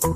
You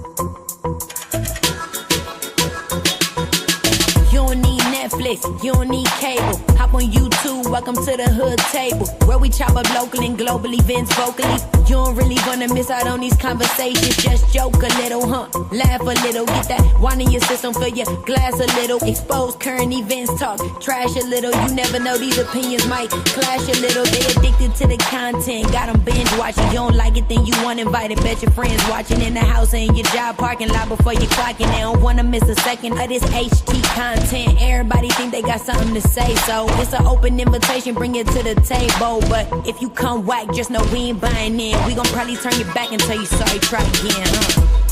don't need Netflix, you don't need cable. Hop on YouTube, welcome to the hood table, where we chop up local and global events vocally. You don't really wanna miss out on these conversations. Just joke a little, laugh a little, get that wine in your system, fill your glass a little. Expose current events, talk trash a little. You never know, these opinions might clash a little. They addicted to the content, got them binge watching. You don't like it, then you want invited. Bet your friends watching in the house and your job parking lot before you clocking. They don't wanna miss a second of this HT content. Everybody think they got something to say, so it's an open invitation, bring it to the table. But if you come whack, just know we ain't buying in. We gon' probably turn your back and tell you sorry, try again,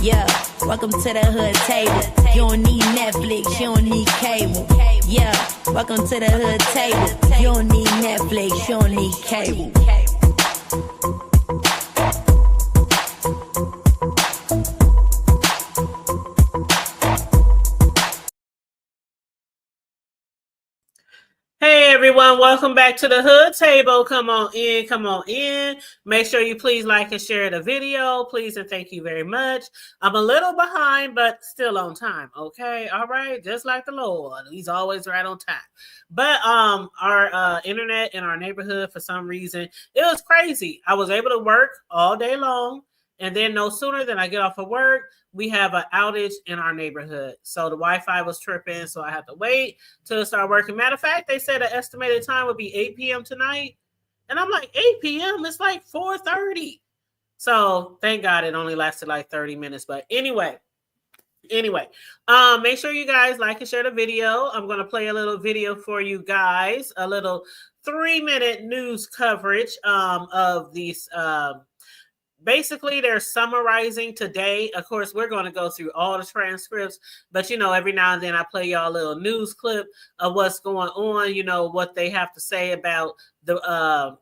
Yeah, welcome to the hood table. You don't need Netflix, you don't need cable. Yeah, welcome to the hood table. You don't need Netflix, you don't need cable. Hey everyone, welcome back to the hood table. Come on in, come on in. Make sure you please like and share the video, please, and thank you very much. I'm a little behind, but still on time, okay? All right, just like the Lord, he's always right on time. But our internet in our neighborhood, for some reason, it was crazy. I was able to work all day long, and then no sooner than I get off of work, we have an outage in our neighborhood. So the Wi-Fi was tripping, so I had to wait till it started working. Matter of fact, they said the estimated time would be 8 p.m. tonight. And I'm like, 8 p.m.? It's like 4:30. So thank God it only lasted like 30 minutes. But anyway, make sure you guys like and share the video. I'm going to play a little video for you guys, a little 3-minute news coverage of these basically, they're summarizing today. Of course, we're going to go through all the transcripts, but, you know, every now and then I play y'all a little news clip of what's going on, you know, what they have to say about the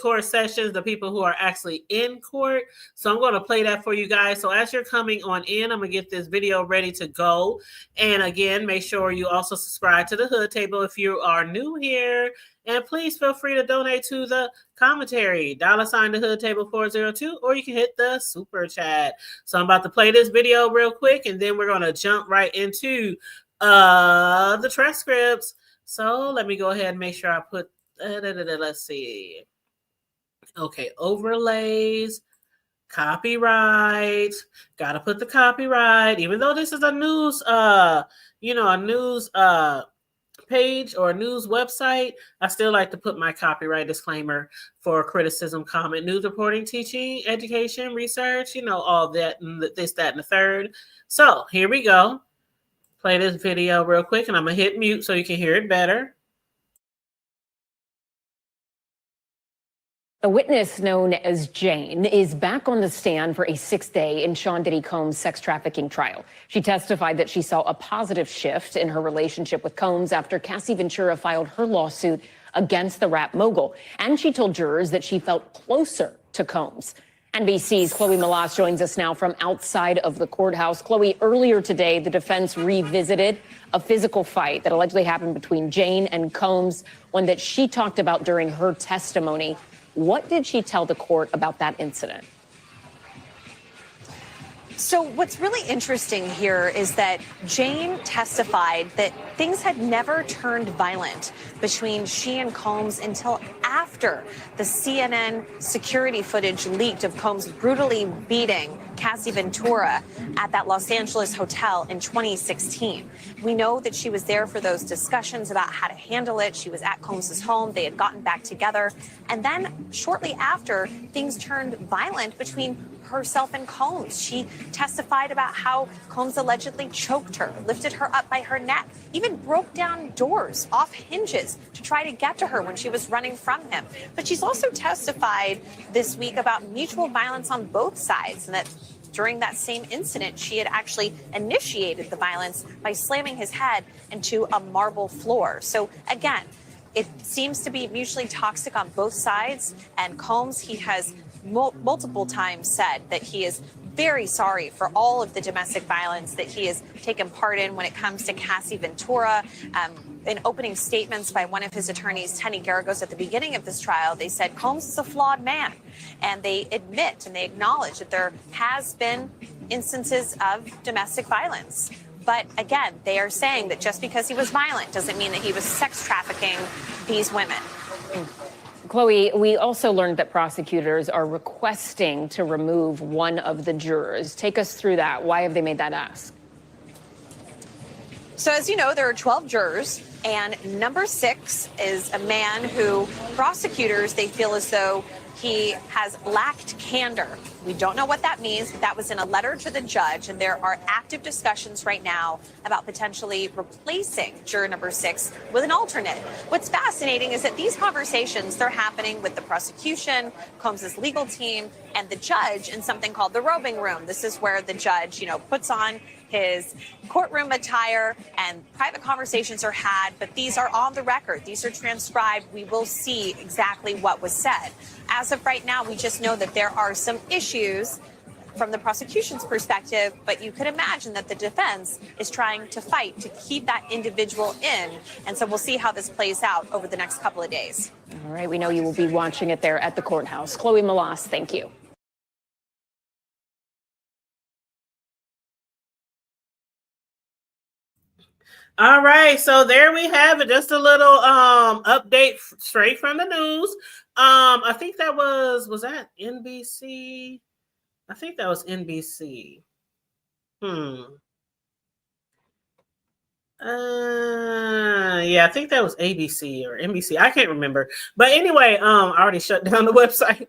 court sessions, the people who are actually in court. So I'm going to play that for you guys. So as you're coming on in, I'm going to get this video ready to go. And again, make sure you also subscribe to the Hood Table if you are new here. And please feel free to donate to the commentary, $sign the Hood Table 402, or you can hit the super chat. So I'm about to play this video real quick, and then we're going to jump right into the transcripts. So let me go ahead and make sure I put, let's see. Okay, overlays, copyright. Got to put the copyright, even though this is a news, a news page or a news website, I still like to put my copyright disclaimer for criticism, comment, news reporting, teaching, education, research, you know, all that, and this, that, and the third. So here we go. Play this video real quick, and I'm going to hit mute so you can hear it better. A witness known as Jane is back on the stand for a 6th day in Sean Diddy Combs' sex trafficking trial. She testified that she saw a positive shift in her relationship with Combs after Cassie Ventura filed her lawsuit against the rap mogul. And she told jurors that she felt closer to Combs. NBC's Chloe Malas joins us now from outside of the courthouse. Chloe, earlier today, the defense revisited a physical fight that allegedly happened between Jane and Combs, one that she talked about during her testimony. What did she tell the court about that incident? So what's really interesting here is that Jane testified that things had never turned violent between she and Combs until after the CNN security footage leaked of Combs brutally beating Cassie Ventura at that Los Angeles hotel in 2016. We know that she was there for those discussions about how to handle it. She was at Combs's home. They had gotten back together. And then shortly after, things turned violent between herself and Combs. She testified about how Combs allegedly choked her, lifted her up by her neck, even broke down doors off hinges to try to get to her when she was running from him. But she's also testified this week about mutual violence on both sides, and that during that same incident, she had actually initiated the violence by slamming his head into a marble floor. So again, it seems to be mutually toxic on both sides. And Combs, he has multiple times said that he is very sorry for all of the domestic violence that he has taken part in when it comes to Cassie Ventura. In opening statements by one of his attorneys, Tanya Garagos, at the beginning of this trial, they said Combs is a flawed man. And they admit and they acknowledge that there has been instances of domestic violence. But again, they are saying that just because he was violent doesn't mean that he was sex trafficking these women. Chloe, we also learned that prosecutors are requesting to remove one of the jurors. Take us through that. Why have they made that ask? So as you know, there are 12 jurors, and number 6 is a man who prosecutors, they feel as though he has lacked candor. We don't know what that means, but that was in a letter to the judge, and there are active discussions right now about potentially replacing juror number 6 with an alternate. What's fascinating is that these conversations, they're happening with the prosecution, Combs's legal team, and the judge in something called the robing room. This is where the judge, puts on his courtroom attire and private conversations are had, but these are on the record. These are transcribed. We will see exactly what was said. As of right now, we just know that there are some issues from the prosecution's perspective, but you could imagine that the defense is trying to fight to keep that individual in. And so we'll see how this plays out over the next couple of days. All right. We know you will be watching it there at the courthouse. Chloe Malas, thank you. All right, so there we have it. Just a little update straight from the news. I think that was that NBC? I think that was NBC. Yeah, I think that was ABC or NBC. I can't remember. But anyway, I already shut down the website.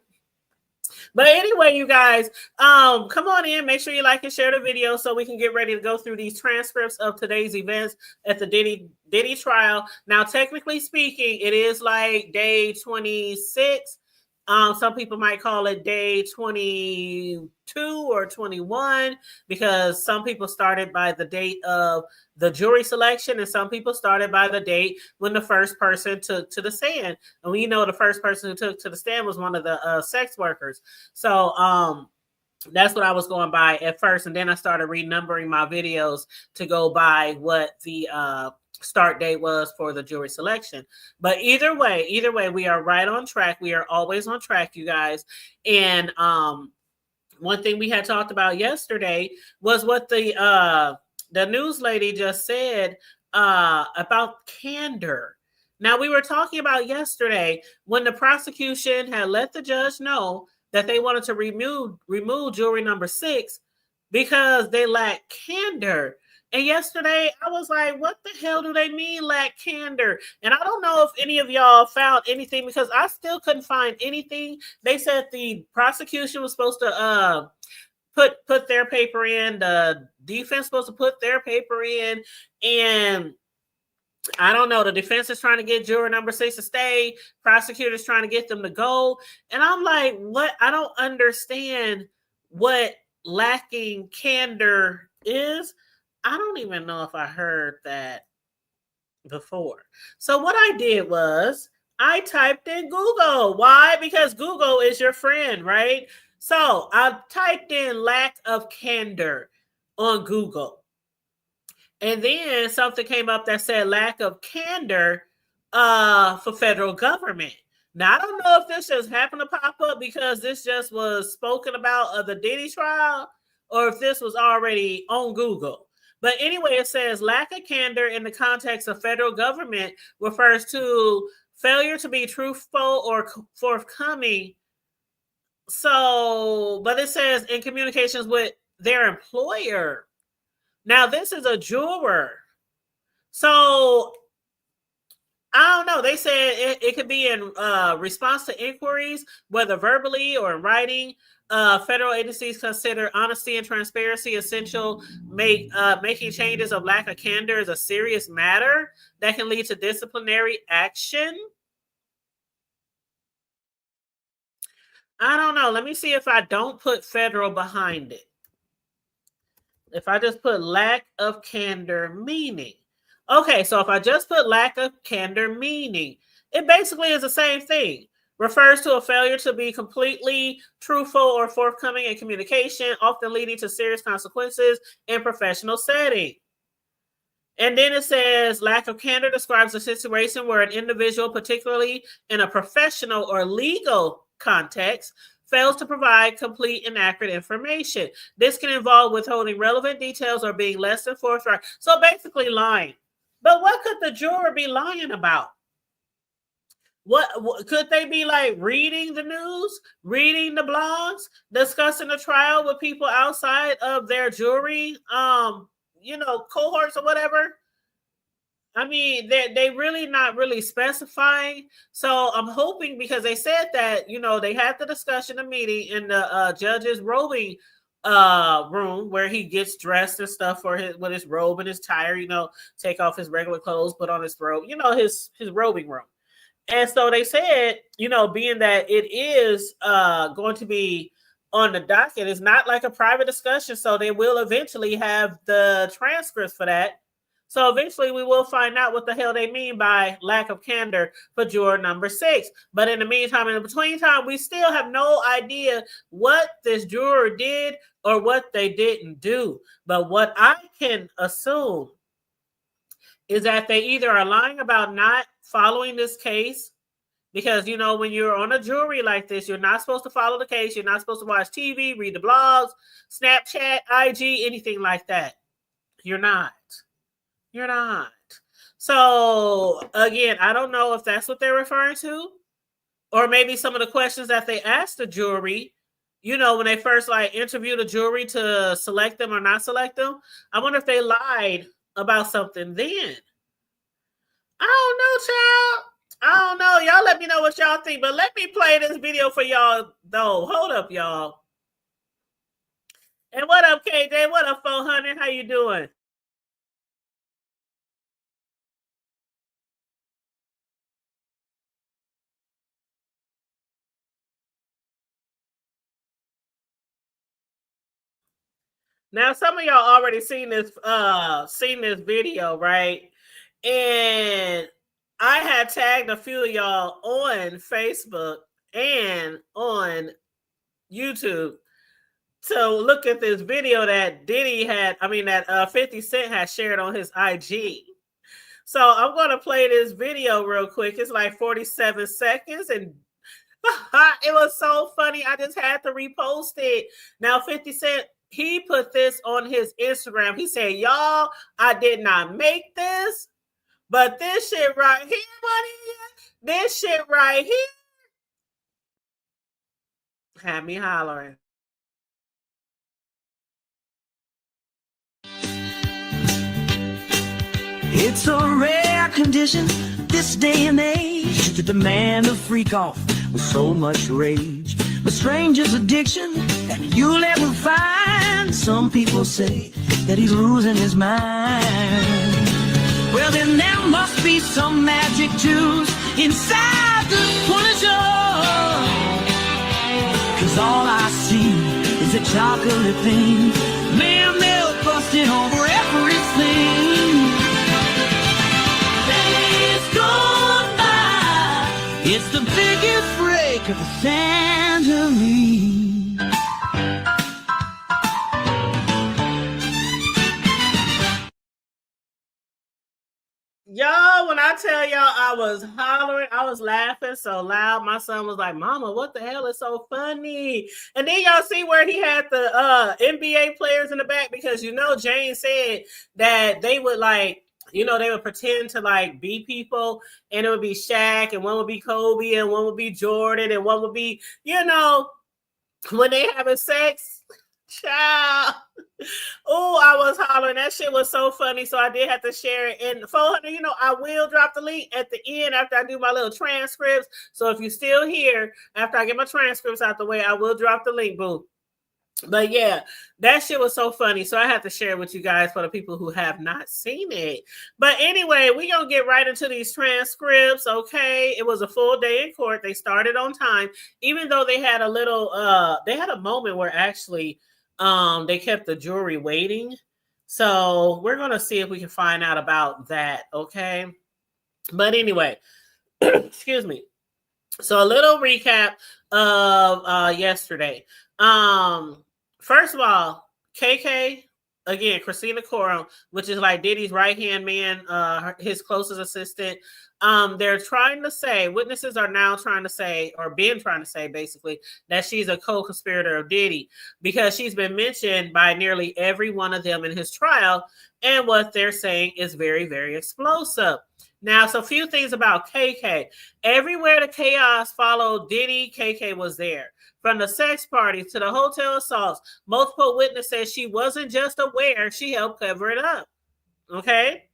But anyway, you guys, come on in. Make sure you like and share the video so we can get ready to go through these transcripts of today's events at the Diddy trial. Now, technically speaking, it is like day 26. Some people might call it day 22 or 21 because some people started by the date of the jury selection and some people started by the date when the first person took to the stand. And we know the first person who took to the stand was one of the sex workers. So that's what I was going by at first. And then I started renumbering my videos to go by what the start date was for the jury selection. But either way, we are right on track. We are always on track, you guys. And one thing we had talked about yesterday was what the news lady just said about candor. Now, we were talking about yesterday when the prosecution had let the judge know that they wanted to remove jury number 6 because they lack candor. And yesterday, I was like, what the hell do they mean lack candor? And I don't know if any of y'all found anything because I still couldn't find anything. They said the prosecution was supposed to put their paper in. The defense supposed to put their paper in. And I don't know. The defense is trying to get juror number 6 to stay. Prosecutors trying to get them to go. And I'm like, what? I don't understand what lacking candor is. I don't even know if I heard that before. So what I did was I typed in Google. Why? Because Google is your friend, right? So I typed in lack of candor on Google. And then something came up that said lack of candor for federal government. Now, I don't know if this just happened to pop up because this just was spoken about of the Diddy trial or if this was already on Google. But anyway, it says lack of candor in the context of federal government refers to failure to be truthful or forthcoming. So, but it says in communications with their employer. Now, this is a juror. So, I don't know. They said it could be in response to inquiries, whether verbally or in writing. Federal agencies consider honesty and transparency essential. Making changes of lack of candor is a serious matter that can lead to disciplinary action. I don't know. Let me see if I don't put federal behind it. If I just put lack of candor meaning. Okay, so if I just put lack of candor meaning, it basically is the same thing. refers to a failure to be completely truthful or forthcoming in communication, often leading to serious consequences in professional setting. And then it says lack of candor describes a situation where an individual, particularly in a professional or legal context, fails to provide complete and accurate information. This can involve withholding relevant details or being less than forthright. So basically lying. But what could the juror be lying about? What could they be like reading the news, reading the blogs, discussing the trial with people outside of their jury, cohorts or whatever? I mean, they really not really specifying. So I'm hoping, because they said that, they had the discussion, a meeting in the judge's robing room where he gets dressed and stuff with his robe and his tire, take off his regular clothes, put on his robe, his robing room. And so they said, being that it is going to be on the docket, it's not like a private discussion. So they will eventually have the transcripts for that. So eventually we will find out what the hell they mean by lack of candor for juror number 6. But in the meantime, in the between time, we still have no idea what this juror did or what they didn't do. But what I can assume is that they either are lying about not following this case, because, when you're on a jury like this, you're not supposed to follow the case. You're not supposed to watch TV, read the blogs, Snapchat, IG, anything like that. You're not. You're not. So, again, I don't know if that's what they're referring to, or maybe some of the questions that they asked the jury, when they first interviewed a jury to select them or not select them. I wonder if they lied about something then. I don't know, child. I don't know. Y'all let me know what y'all think, but let me play this video for y'all, though. Hold up, y'all. And what up, KJ? What up, 400? How you doing? Now, some of y'all already seen this video, right? And I had tagged a few of y'all on Facebook and on YouTube to look at this video that 50 Cent had shared on his IG. So I'm going to play this video real quick. It's like 47 seconds, and it was so funny. I just had to repost it. Now, 50 Cent, he put this on his Instagram. He said, y'all, I did not make this, but this shit right here, this shit right here had me hollering. It's a rare condition this day and age to demand a freak off with so much rage. The strangest addiction that you'll ever find. Some people say that he's losing his mind. Well, then there must be some magic juice inside the pleasure. 'Cause all I see is a chocolate thing. Man, they're busting over everything. Days gone by. It's the biggest break of the century. Y'all, when I tell y'all I was hollering, I was laughing so loud. My son was like, Mama, what the hell is so funny? And then y'all see where he had the NBA players in the back, because Jane said that they would they would pretend to be people, and it would be Shaq, and one would be Kobe, and one would be Jordan, and one would be, when they having sex. Child. Oh, I was hollering. That shit was so funny. So I did have to share it. And 400, I will drop the link at the end after I do my little transcripts. So if you're still here, after I get my transcripts out the way, I will drop the link, boo. But yeah, that shit was so funny. So I have to share it with you guys for the people who have not seen it. But anyway, we're going to get right into these transcripts, okay? It was a full day in court. They started on time, even though they had a moment where actually they kept the jury waiting. So we're going to see if we can find out about that, okay? But anyway, excuse me. So a little recap of yesterday. First of all, KK, again, Christina Coram, which is like Diddy's right-hand man, his closest assistant. They're trying to say, witnesses are now trying to say, or been trying to say basically, that she's a co-conspirator of Diddy because she's been mentioned by nearly every one of them in his trial. And what they're saying is very, very explosive. Now, so a few things about KK. Everywhere the chaos followed Diddy, KK was there. From the sex parties to the hotel assaults, multiple witnesses she wasn't just aware, she helped cover it up. Okay?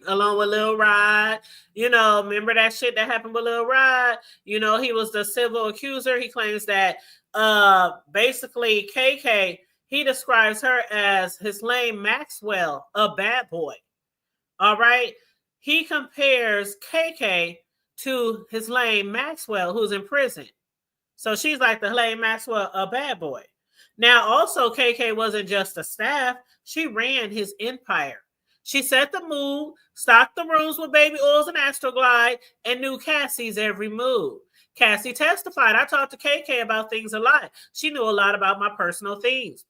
Along with Lil Rod. You know, remember that shit that happened with Lil Rod? You know, he was the civil accuser. He claims that basically KK, he describes her as his lame Maxwell, a bad boy. All right? He compares KK to his lame Maxwell, who's in prison. So she's like the lame Maxwell, a bad boy. Now, also, KK wasn't just a staff. She ran his empire. She set the mood, stocked the rooms with baby oils and Astroglide, and knew Cassie's every move. Cassie testified, I talked to KK about things a lot. She knew a lot about my personal things.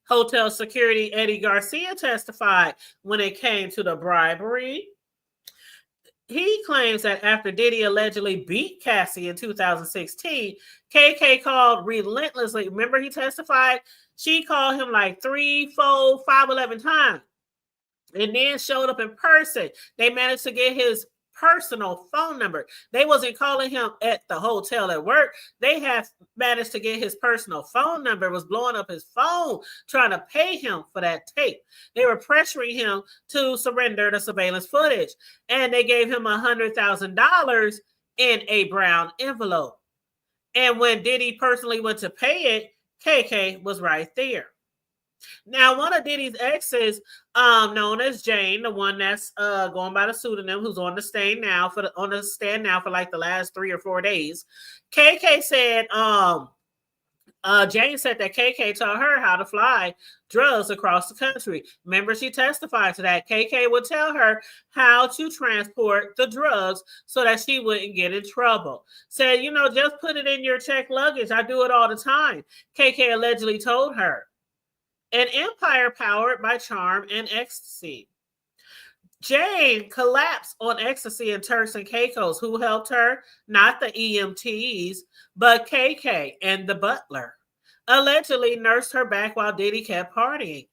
Hotel security Eddie Garcia testified when it came to the bribery. He claims that after Diddy allegedly beat Cassie in 2016, KK called relentlessly. Remember, he testified? She called him like 3, 4, 5, 11 times and then showed up in person. They managed to get his personal phone number. They wasn't calling him at the hotel at work. They have managed to get his personal phone number, was blowing up his phone, trying to pay him for that tape. They were pressuring him to surrender the surveillance footage. And they gave him $100,000 in a brown envelope. And when Diddy personally went to pay it, KK was right there. Now, one of Diddy's exes, known as Jane, the one that's going by the pseudonym, who's on the stand now for like the last 3 or 4 days, KK said, Jane said that KK taught her how to fly drugs across the country. Remember, she testified to that. KK would tell her how to transport the drugs so that she wouldn't get in trouble. Said, you know, just put it in your checked luggage. I do it all the time. KK allegedly told her. An empire powered by charm and ecstasy. Jane collapsed on ecstasy and Turks and Caicos. Who helped her? Not the EMTs, but KK and the butler. Allegedly nursed her back while Diddy kept partying.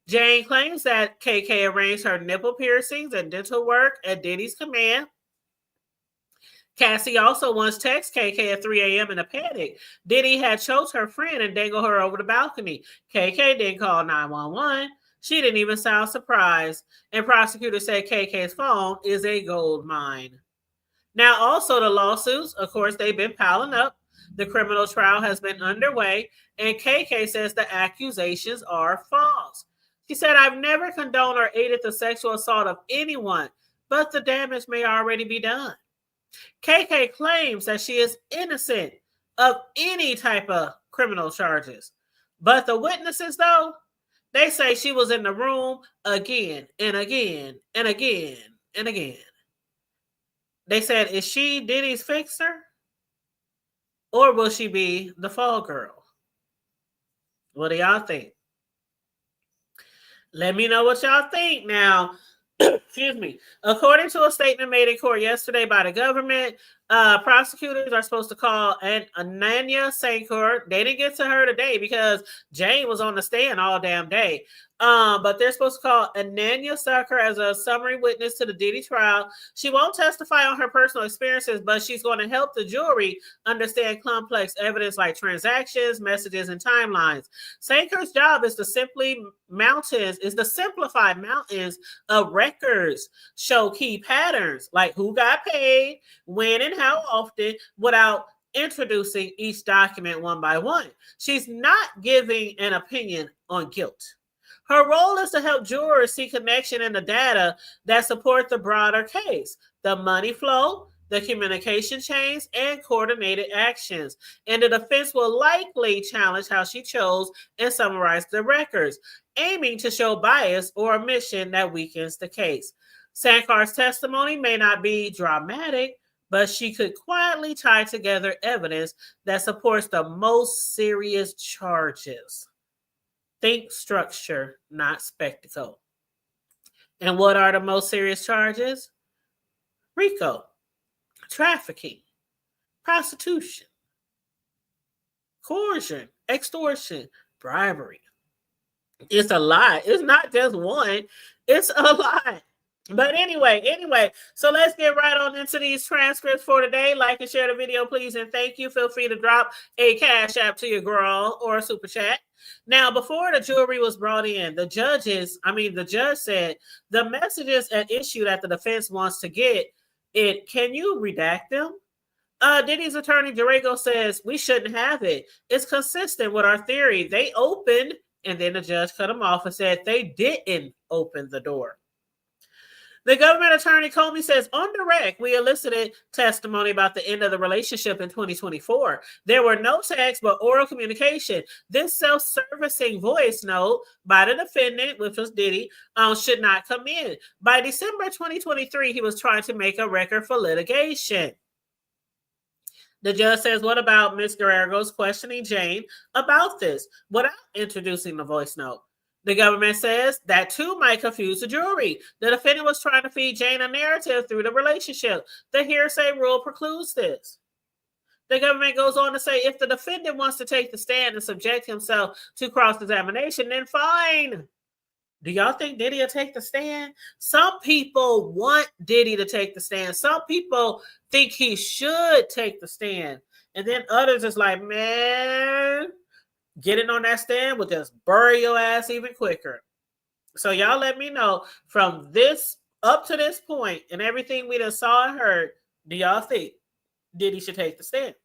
Jane claims that KK arranged her nipple piercings and dental work at Diddy's command. Cassie also once texted KK at 3 a.m. in a panic. Diddy had choked her friend and dangled her over the balcony. KK didn't call 911. She didn't even sound surprised. And prosecutors said KK's phone is a gold mine. Now, also the lawsuits, of course, they've been piling up. The criminal trial has been underway, and KK says the accusations are false. She said, I've never condoned or aided the sexual assault of anyone, but the damage may already be done. KK claims that she is innocent of any type of criminal charges. But the witnesses, though, they say she was in the room again and again and again and again. They said, is she Diddy's fixer? Or will she be the fall girl? What do y'all think? Let me know what y'all think now. Excuse me. According to a statement made in court yesterday by the government, prosecutors are supposed to call Tanya Sankour. They didn't get to her today because Jane was on the stand all damn day. But they're supposed to call Tanya Sankour as a summary witness to the Diddy trial. She won't testify on her personal experiences, but she's going to help the jury understand complex evidence like transactions, messages, and timelines. Sankour's job is to simplify mountains of records, show key patterns like who got paid, when, and how often, without introducing each document one by one. She's not giving an opinion on guilt. Her role is to help jurors see connection in the data that support the broader case, the money flow, the communication chains, and coordinated actions. And the defense will likely challenge how she chose and summarized the records, aiming to show bias or omission that weakens the case. Sankour's testimony may not be dramatic, but she could quietly tie together evidence that supports the most serious charges. Think structure, not spectacle. And what are the most serious charges? RICO, trafficking, prostitution, coercion, extortion, bribery. It's a lot. It's not just one, it's a lot. But anyway, so let's get right on into these transcripts for today. Like and share the video, please, and thank you. Feel free to drop a cash app to your girl or a super chat. Now, before the jewelry was brought in, the judge said the messages at issue that the defense wants to get it. Can you redact them? Diddy's attorney Jarego says we shouldn't have it. It's consistent with our theory. They opened, and then the judge cut them off and said they didn't open the door. The government attorney Comey says, on direct, we elicited testimony about the end of the relationship in 2024. There were no texts, but oral communication. This self-servicing voice note by the defendant, which was Diddy, should not come in. By December 2023, he was trying to make a record for litigation. The judge says, what about Ms. Guerrero's questioning Jane about this without introducing the voice note? The government says that too might confuse the jury. The defendant was trying to feed Jane a narrative through the relationship. The hearsay rule precludes this. The government goes on to say if the defendant wants to take the stand and subject himself to cross-examination, then fine. Do y'all think Diddy will take the stand? Some people want Diddy to take the stand. Some people think he should take the stand. And then others is like, man, getting on that stand will just bury your ass even quicker. So y'all let me know from this up to this point and everything we done saw and heard, do y'all think Diddy should take the stand?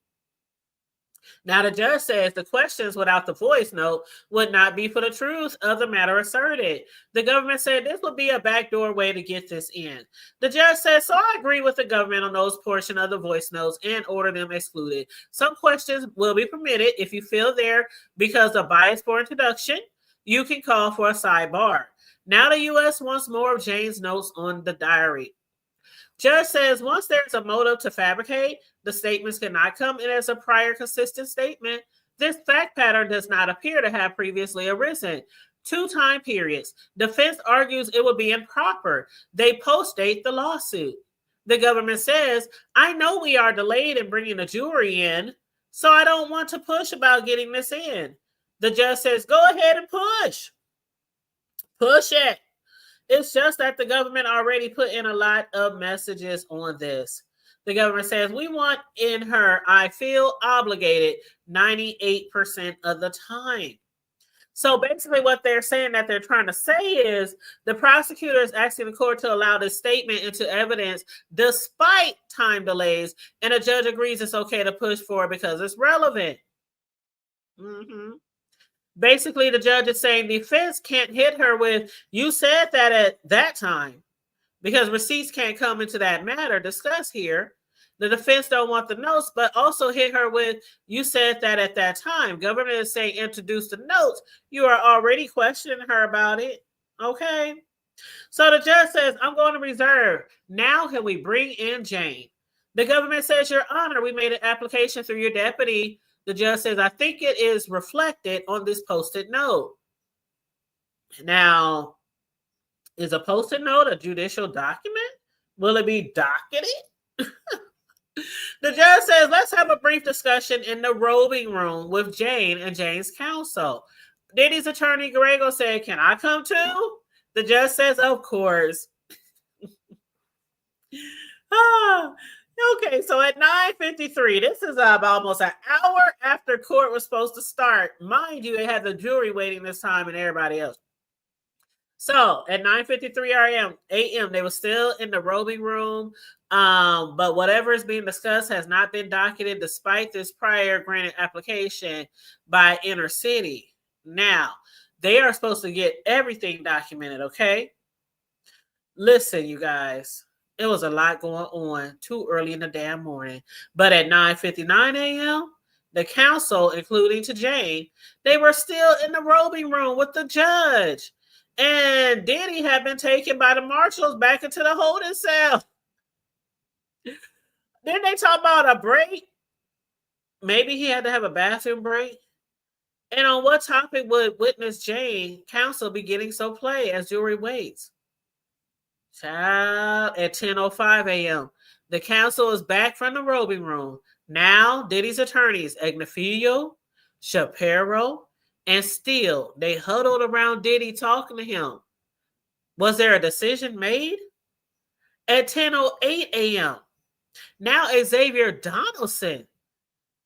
Now, the judge says the questions without the voice note would not be for the truth of the matter asserted. The government said this would be a backdoor way to get this in. The judge says, so I agree with the government on those portions of the voice notes and order them excluded. Some questions will be permitted if you feel there because of bias for introduction. You can call for a sidebar. Now the U.S. wants more of Jane's notes on the diary. Judge says once there's a motive to fabricate, the statements cannot come in as a prior consistent statement. This fact pattern does not appear to have previously arisen. 2 time periods. Defense argues it would be improper. They post-date the lawsuit. The government says, I know we are delayed in bringing the jury in, so I don't want to push about getting this in. The judge says, go ahead and push. Push it. It's just that the government already put in a lot of messages on this. The government says, we want in her, I feel obligated 98% of the time. So basically what they're saying that they're trying to say is the prosecutor is asking the court to allow this statement into evidence despite time delays, and a judge agrees it's okay to push for it because it's relevant. Basically, the judge is saying the defense can't hit her with, you said that at that time, because receipts can't come into that matter discussed here. The defense don't want the notes, but also hit her with, you said that at that time. Government is saying introduce the notes. You are already questioning her about it. Okay. So the judge says, I'm going to reserve. Now can we bring in Jane? The government says, Your Honor, we made an application through your deputy. The judge says, I think it is reflected on this post-it note. Now, is a post-it note a judicial document? Will it be docketed? The judge says, let's have a brief discussion in the robing room with Jane and Jane's counsel. Diddy's attorney, Guerrero, said, can I come too? The judge says, of course. Okay, so at 9:53, this is about almost an hour after court was supposed to start. Mind you, they had the jury waiting this time and everybody else. So at 9:53 a.m., they were still in the robing room. But whatever is being discussed has not been docketed despite this prior granted application by Inner City. Now, they are supposed to get everything documented, okay? Listen, you guys. It was a lot going on too early in the damn morning. But at 9:59 a.m., the counsel, including to Jane, they were still in the robing room with the judge. And Diddy had been taken by the marshals back into the holding cell. Then they talk about a break. Maybe he had to have a bathroom break. And on what topic would witness Jane counsel be getting so play as jury waits? Child, at 10:05 a.m. The counsel is back from the robing room. Now, Diddy's attorneys, Agnifilo, Shapiro, and Steele, they huddled around Diddy talking to him. Was there a decision made? At 10:08 a.m., now Xavier Donaldson,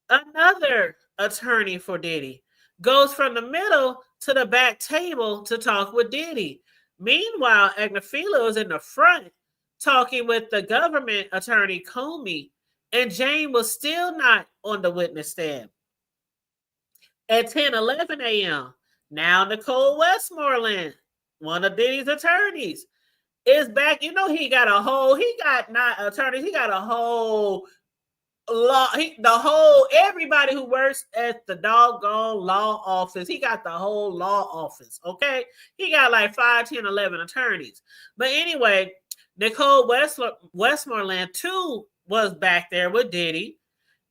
another attorney for Diddy, goes from the middle to the back table to talk with Diddy. Meanwhile, Agnifilo is in the front talking with the government attorney Comey, and Jane was still not on the witness stand. At 10:11 a.m., now Nicole Westmoreland, one of Diddy's attorneys, is back. You know, he got a whole law, everybody who works at the doggone law office, he got the whole law office, okay? He got like 5, 10, 11 attorneys. But anyway, Nicole Westmoreland too was back there with Diddy,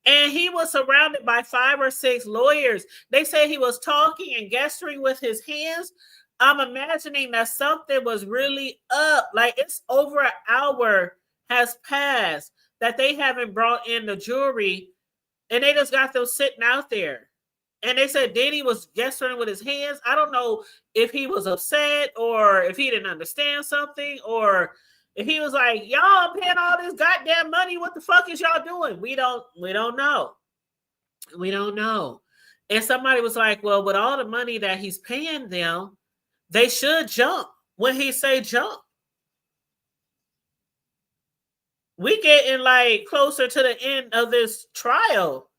and he was surrounded by 5 or 6 lawyers. They say he was talking and gesturing with his hands. I'm imagining that something was really up. Like, it's over an hour has passed that they haven't brought in the jury, and they just got them sitting out there. And they said Diddy was gesturing with his hands. I don't know if he was upset or if he didn't understand something, or if he was like, y'all paying all this goddamn money, what the fuck is y'all doing? We don't know. We don't know. And somebody was like, well, with all the money that he's paying them, they should jump when he say jump. We getting like closer to the end of this trial.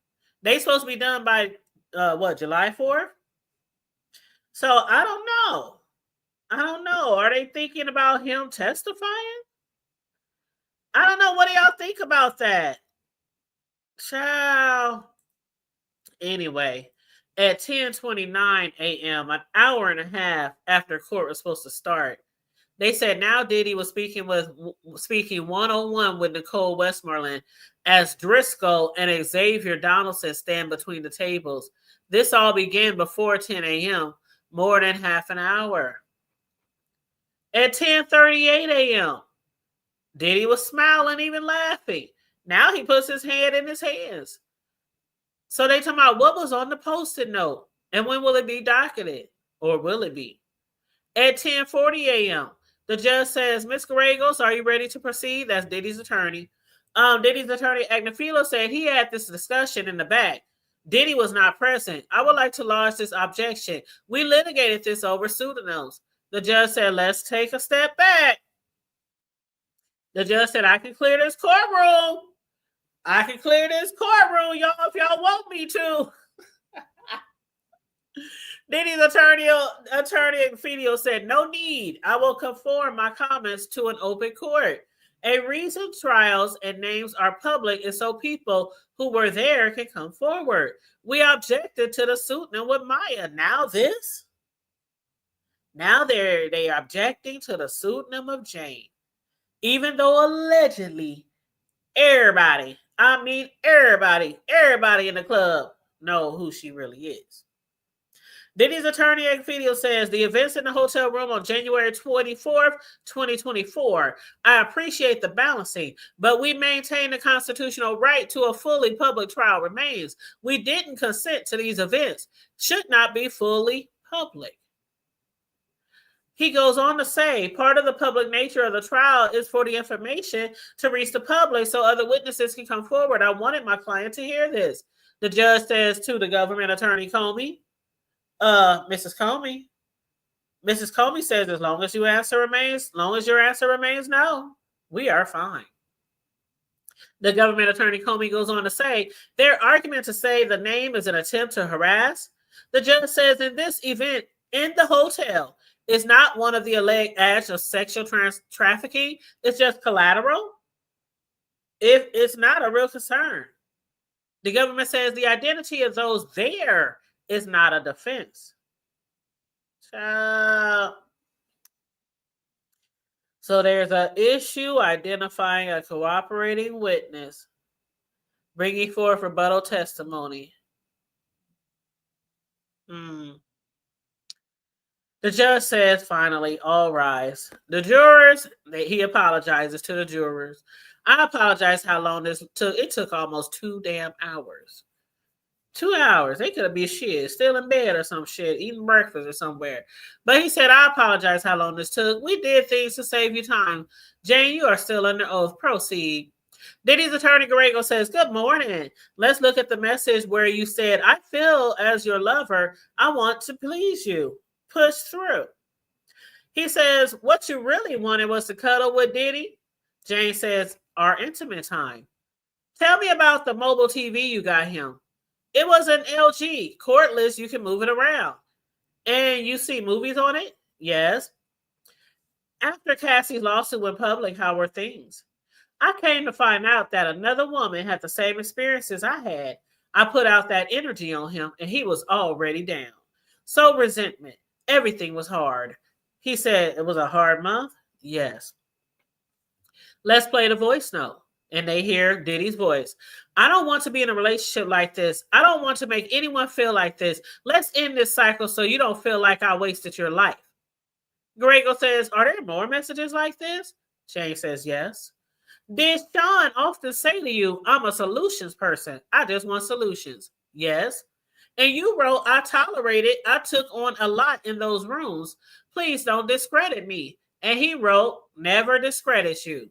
They supposed to be done by July 4th? So I don't know. Are they thinking about him testifying? I don't know. What do y'all think about that? Child. Anyway, at 10:29 a.m., an hour and a half after court was supposed to start, they said now Diddy was speaking one-on-one with Nicole Westmoreland as Driscoll and Xavier Donaldson stand between the tables. This all began before 10 a.m., more than half an hour. At 10:38 a.m., Diddy was smiling, even laughing. Now he puts his head in his hands. So they talking about what was on the Post-it note and when will it be docketed, or will it be? At 10:40 a.m., the judge says, Ms. Gallegos, are you ready to proceed? That's Diddy's attorney. Diddy's attorney, Agnifilo, said he had this discussion in the back. Diddy was not present. I would like to lodge this objection. We litigated this over pseudonyms. The judge said, let's take a step back. The judge said, I can clear this courtroom. I can clear this courtroom, y'all, if y'all want me to. Diddy's attorney Agnifilo said, no need. I will conform my comments to an open court. A reason trials and names are public is so people who were there can come forward. We objected to the pseudonym with Maya. Now this? Now they are objecting to the pseudonym of Jane. Even though allegedly everybody in the club know who she really is. Diddy's attorney Agnifilo says the events in the hotel room on January 24th, 2024. I appreciate the balancing, but we maintain the constitutional right to a fully public trial remains. We didn't consent to these events. Should not be fully public. He goes on to say, part of the public nature of the trial is for the information to reach the public so other witnesses can come forward. I wanted my client to hear this. The judge says to the government attorney Comey, Mrs. Comey says, as long as your answer remains no, we are fine. The government attorney Comey goes on to say, their argument to say the name is an attempt to harass. The judge says in this event in the hotel is not one of the alleged acts of sexual trafficking. It's just collateral. If it's not a real concern. The government says the identity of those there is not a defense. So there's an issue identifying a cooperating witness bringing forth rebuttal testimony. The judge says, finally, all rise. The jurors, he apologizes to the jurors. I apologize how long this took. It took almost 2 damn hours. 2 hours. They could have been shit, still in bed or some shit, eating breakfast or somewhere. But he said, I apologize how long this took. We did things to save you time. Jane, you are still under oath. Proceed. Diddy's attorney Grego says, good morning. Let's look at the message where you said, I feel as your lover, I want to please you. Push through. He says, what you really wanted was to cuddle with Diddy. Jane says, our intimate time. Tell me about the mobile TV you got him. It was an LG, cordless, you can move it around. And you see movies on it? Yes. After Cassie's lawsuit went public, how were things? I came to find out that another woman had the same experiences I had. I put out that energy on him and he was already down. So resentment. Everything was hard. He said it was a hard month? Yes. Let's play the voice note. And they hear Diddy's voice. I don't want to be in a relationship like this. I don't want to make anyone feel like this. Let's end this cycle so you don't feel like I wasted your life. Grego says, are there more messages like this? Jane says, yes. Did Sean often say to you, I'm a solutions person. I just want solutions. Yes. And you wrote, I tolerated, I took on a lot in those rooms. Please don't discredit me. And he wrote, never discredit you.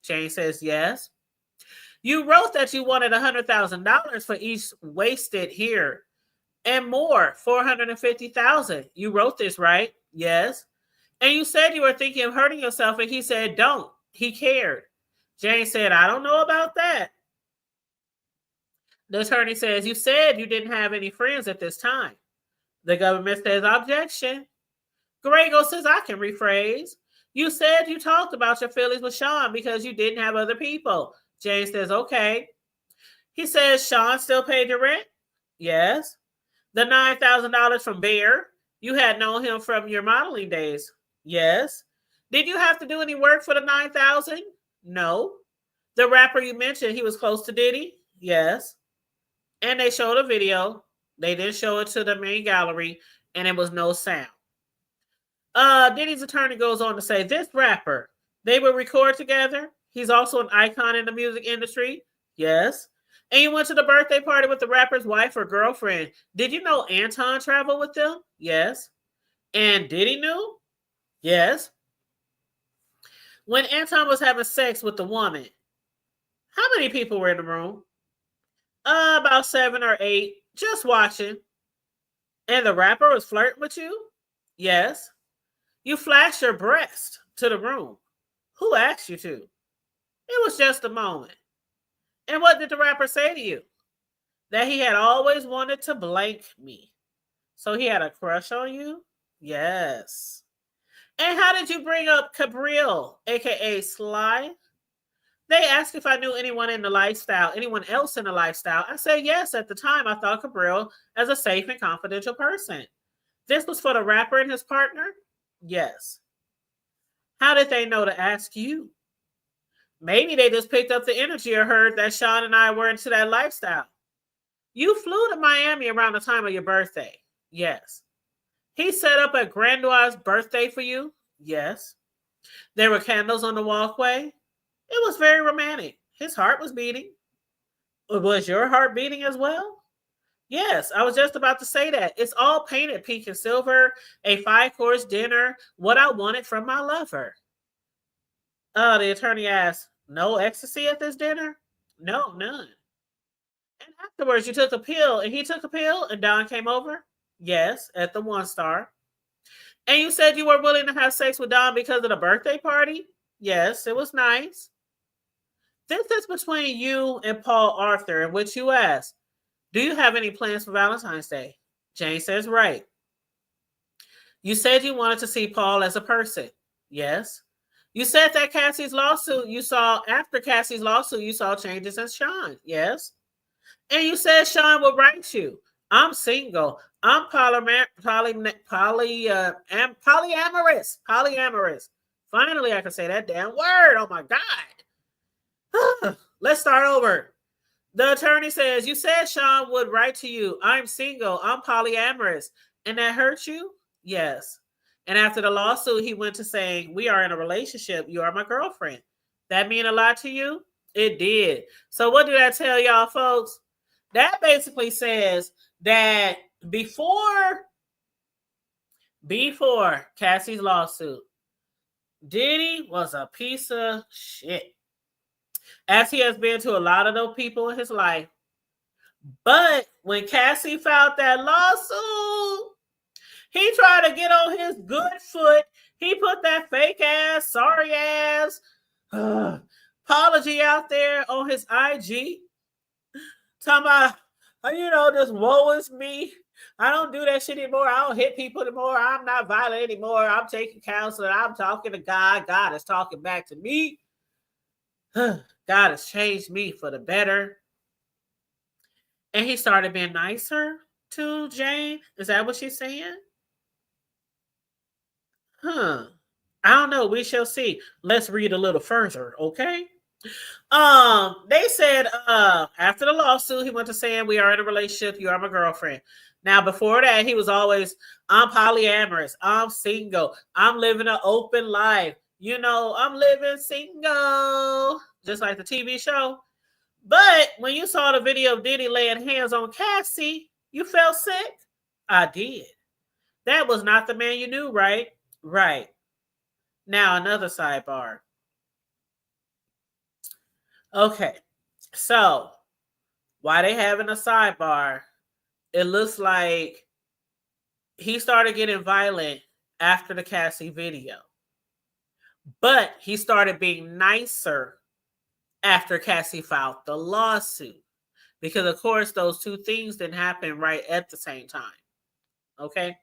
Jane says, yes. You wrote that you wanted $100,000 for each wasted here and more, $450,000. You wrote this, right? Yes. And you said you were thinking of hurting yourself, and he said, don't. He cared. Jane said, I don't know about that. The attorney says, you said you didn't have any friends at this time. The government says, objection. Grego says, I can rephrase. You said you talked about your feelings with Sean because you didn't have other people. Jane says, okay. He says, Sean still paid your rent? Yes. The $9,000 from Bear, you had known him from your modeling days? Yes. Did you have to do any work for the $9,000? No. The rapper you mentioned, he was close to Diddy? Yes. And they showed a video. They didn't show it to the main gallery, and it was no sound. Diddy's attorney goes on to say, this rapper, they would record together. He's also an icon in the music industry. Yes. And you went to the birthday party with the rapper's wife or girlfriend. Did you know Anton traveled with them? Yes. And Diddy knew? Yes. When Anton was having sex with the woman, how many people were in the room? About 7 or 8, just watching. And the rapper was flirting with you? Yes. You flashed your breast to the room. Who asked you to? It was just a moment. And what did the rapper say to you? That he had always wanted to blank me. So he had a crush on you? Yes. And how did you bring up Cabril, aka Sly? They asked if I knew anyone in the lifestyle, anyone else in the lifestyle. I said yes. At the time, I thought Cabril as a safe and confidential person. This was for the rapper and his partner? Yes. How did they know to ask you? Maybe they just picked up the energy or heard that Sean and I were into that lifestyle. You flew to Miami around the time of your birthday? Yes. He set up a grandiose birthday for you? Yes. There were candles on the walkway? It was very romantic. His heart was beating. Was your heart beating as well? Yes, I was just about to say that. It's all painted pink and silver, a 5-course dinner, what I wanted from my lover. The attorney asked, no ecstasy at this dinner? No, none. And afterwards, you took a pill, and he took a pill, and Don came over? Yes, at the 1-star. And you said you were willing to have sex with Don because of the birthday party? Yes, it was nice. This is between you and Paul Arthur, in which you asked, do you have any plans for Valentine's Day? Jane says, right. You said you wanted to see Paul as a person. Yes. You said that Cassie's lawsuit, after Cassie's lawsuit, you saw changes in Sean. Yes. And you said Sean would write you. I'm single. I'm polyamorous. Finally, I can say that damn word. Oh my God. Let's start over. The attorney says, you said Sean would write to you. I'm single. I'm polyamorous. And that hurt you? Yes. And after the lawsuit, he went to saying, we are in a relationship. You are my girlfriend. That mean a lot to you? It did. So what did that tell y'all, folks? That basically says that before Cassie's lawsuit, Diddy was a piece of shit, as he has been to a lot of those people in his life. But when Cassie filed that lawsuit, he tried to get on his good foot. He put that fake ass, sorry ass apology out there on his IG. Talking about, this woe is me. I don't do that shit anymore. I don't hit people anymore. I'm not violent anymore. I'm taking counseling. I'm talking to God. God is talking back to me. God has changed me for the better. And he started being nicer to Jane. Is that what she's saying? I don't know. We shall see. Let's read a little further, okay? They said after the lawsuit, he went to saying, we are in a relationship. You are my girlfriend. Now, before that, he was always, I'm polyamorous. I'm single. I'm living an open life. I'm living single. Just like the TV show. But when you saw the video of Diddy laying hands on Cassie, you felt sick? I did. That was not the man you knew, right? Right. Now, another sidebar. Okay. So, why they having a sidebar, it looks like he started getting violent after the Cassie video. But he started being nicer after Cassie filed the lawsuit. Because, of course, those two things didn't happen right at the same time. Okay?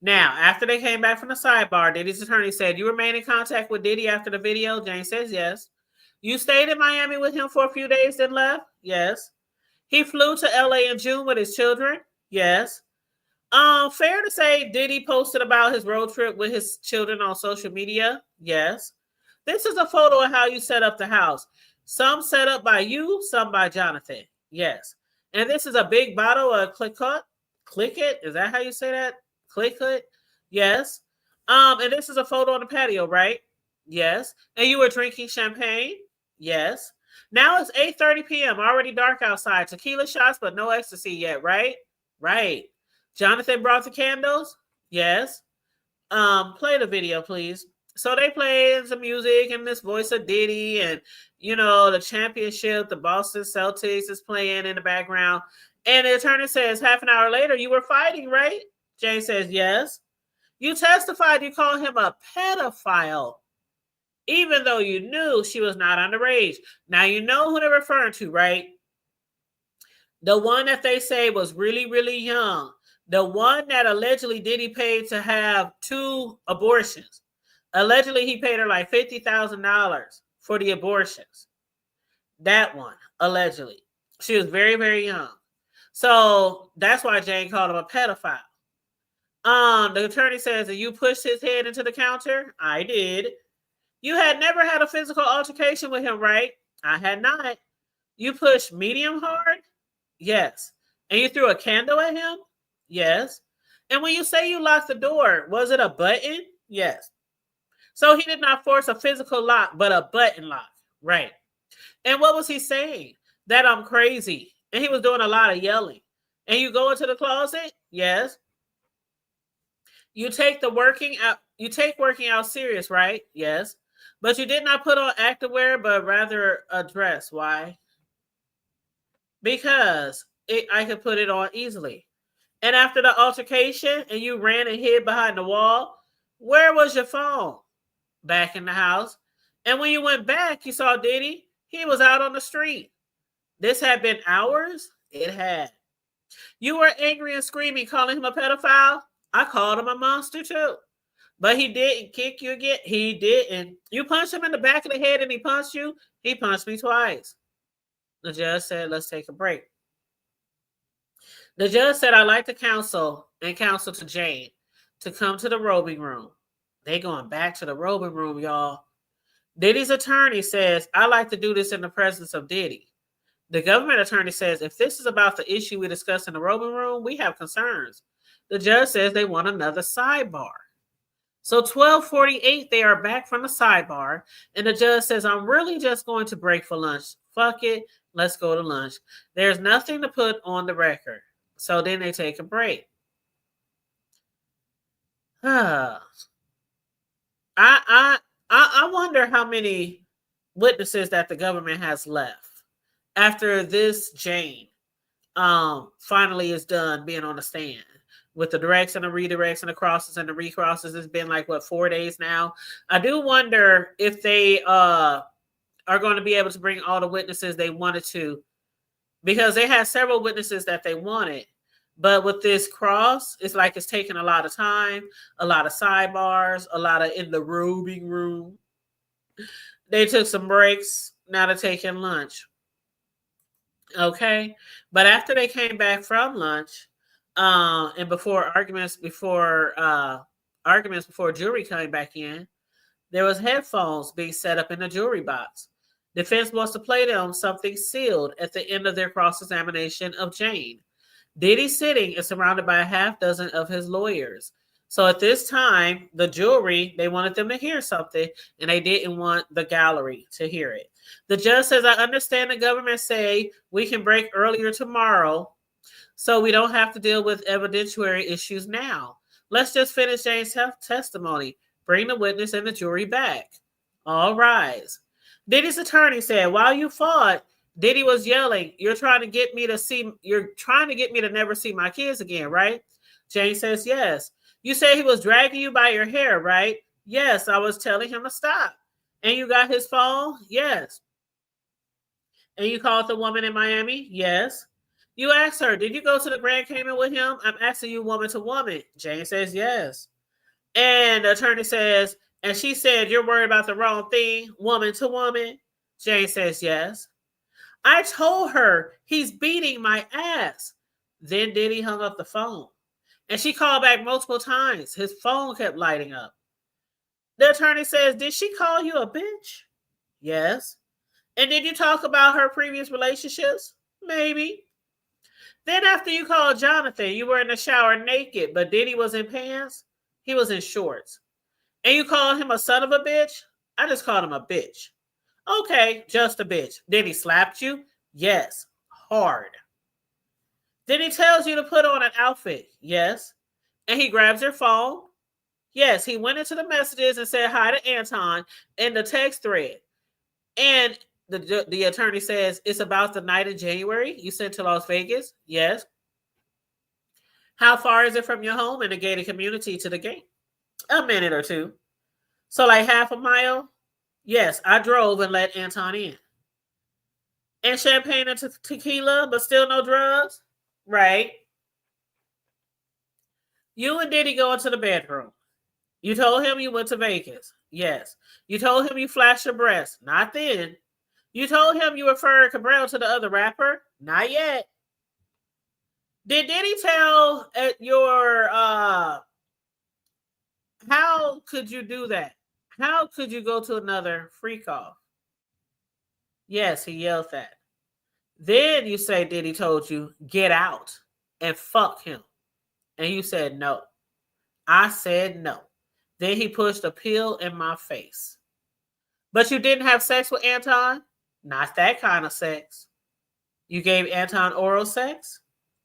Now, after they came back from the sidebar, Diddy's attorney said, you remain in contact with Diddy after the video? Jane says yes. You stayed in Miami with him for a few days, then left? Yes. He flew to LA in June with his children? Yes. Fair to say Diddy posted about his road trip with his children on social media? Yes. This is a photo of how you set up the house. Some set up by you, some by Jonathan. Yes. And this is a big bottle of Click It? Is that how you say that? Click It? Yes. And this is a photo on the patio, right? Yes. And you were drinking champagne? Yes. Now it's 8:30 p.m. Already dark outside. Tequila shots, but no ecstasy yet, right? Right. Jonathan brought the candles? Yes. Play the video, please. So they played some music and this voice of Diddy and, the championship, the Boston Celtics is playing in the background. And the attorney says, half an hour later, you were fighting, right? Jane says, yes. You testified you called him a pedophile, even though you knew she was not underage. Now you know who they're referring to, right? The one that they say was really, really young. The one that allegedly Diddy paid to have 2 abortions. Allegedly, he paid her like $50,000 for the abortions. That one, allegedly. She was very, very young. So that's why Jane called him a pedophile. The attorney says that you pushed his head into the counter. I did. You had never had a physical altercation with him, right? I had not. You pushed medium hard? Yes. And you threw a candle at him? Yes. And when you say you locked the door, was it a button? Yes. So he did not force a physical lock, but a button lock. Right. And what was he saying? That I'm crazy. And he was doing a lot of yelling. And you go into the closet? Yes. You take working out serious, right? Yes. But you did not put on activewear, but rather a dress. Why? Because I could put it on easily. And after the altercation and you ran and hid behind the wall, where was your phone? Back in the house. And when you went back, you saw Diddy. He was out on the street. This had been hours? It had. You were angry and screaming, calling him a pedophile? I called him a monster too. But he didn't kick you again. He didn't. You punched him in the back of the head and he punched you. He punched me twice. The judge said, let's take a break. The judge said, I'd like to counsel to Jane to come to the robing room. They going back to the robing room, y'all. Diddy's attorney says, I like to do this in the presence of Diddy. The government attorney says, if this is about the issue we discussed in the Robin room, we have concerns. The judge says they want another sidebar. So 12:48, they are back from the sidebar, and the judge says, I'm really just going to break for lunch. Fuck it, let's go to lunch. There's nothing to put on the record. So then they take a break. I wonder how many witnesses that the government has left after this Jane finally is done being on the stand. With the directs and the redirects and the crosses and the recrosses, it's been like, 4 days now. I do wonder if they are going to be able to bring all the witnesses they wanted to, because they had several witnesses that they wanted. But with this cross, it's like it's taking a lot of time, a lot of sidebars, a lot of in the robing room. They took some breaks. Now they're taking lunch. Okay. But after they came back from lunch, and before jury came back in, there was headphones being set up in the jury box. Defense wants to play them something sealed at the end of their cross-examination of Jane. Diddy sitting is surrounded by a half dozen of his lawyers. So at this time, the jury, they wanted them to hear something, and they didn't want the gallery to hear it. The judge says, I understand the government say we can break earlier tomorrow, so we don't have to deal with evidentiary issues now. Let's just finish Jane's testimony. Bring the witness and the jury back. All rise. Diddy's attorney said, while you fought, Diddy was yelling, you're trying to get me to never see my kids again, right? Jane says, yes. You say he was dragging you by your hair, right? Yes, I was telling him to stop. And you got his phone? Yes. And you called the woman in Miami? Yes. You asked her, did you go to the Grand Cayman with him? I'm asking you woman to woman. Jane says, yes. And the attorney says, and she said, you're worried about the wrong thing, woman to woman. Jane says, yes. I told her he's beating my ass. Then Diddy hung up the phone. And she called back multiple times. His phone kept lighting up. The attorney says, did she call you a bitch? Yes. And did you talk about her previous relationships? Maybe. Then after you called Jonathan, you were in the shower naked, but Diddy was in pants? He was in shorts. And you called him a son of a bitch? I just called him a bitch. Okay, just a bitch. Then he slapped you? Yes, hard. Then he tells you to put on an outfit? Yes. And he grabs your phone? Yes, he went into the messages and said hi to Anton in the text thread. And the attorney says, it's about the night of January you sent to Las Vegas? Yes. How far is it from your home in the gated community to the gate? A minute or two. So like half a mile? Yes, I drove and let Anton in. And champagne and tequila, but still no drugs? Right. You and Diddy go into the bedroom. You told him you went to Vegas. Yes. You told him you flashed your breasts. Not then. You told him you referred Cabral to the other rapper. Not yet. Did Diddy tell at your how could you do that? How could you go to another freak off? Yes, he yelled that. Then you say Diddy told you, get out and fuck him. And you said no. I said no. Then he pushed a pill in my face. But you didn't have sex with Anton? Not that kind of sex. You gave Anton oral sex?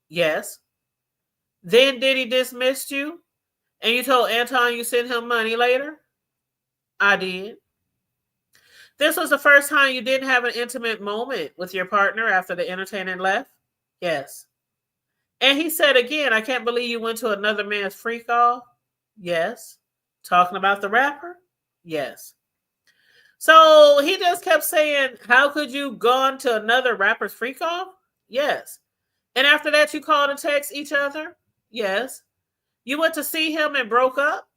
Yes. Then Diddy dismissed you? And you told Anton you sent him money later? I did. This was the first time you didn't have an intimate moment with your partner after the entertainer left? Yes. And he said again, I can't believe you went to another man's freak off? Yes. Talking about the rapper? Yes. So he just kept saying, how could you gone to another rapper's freak off? Yes. And after that, you called and text each other? Yes. You went to see him and broke up?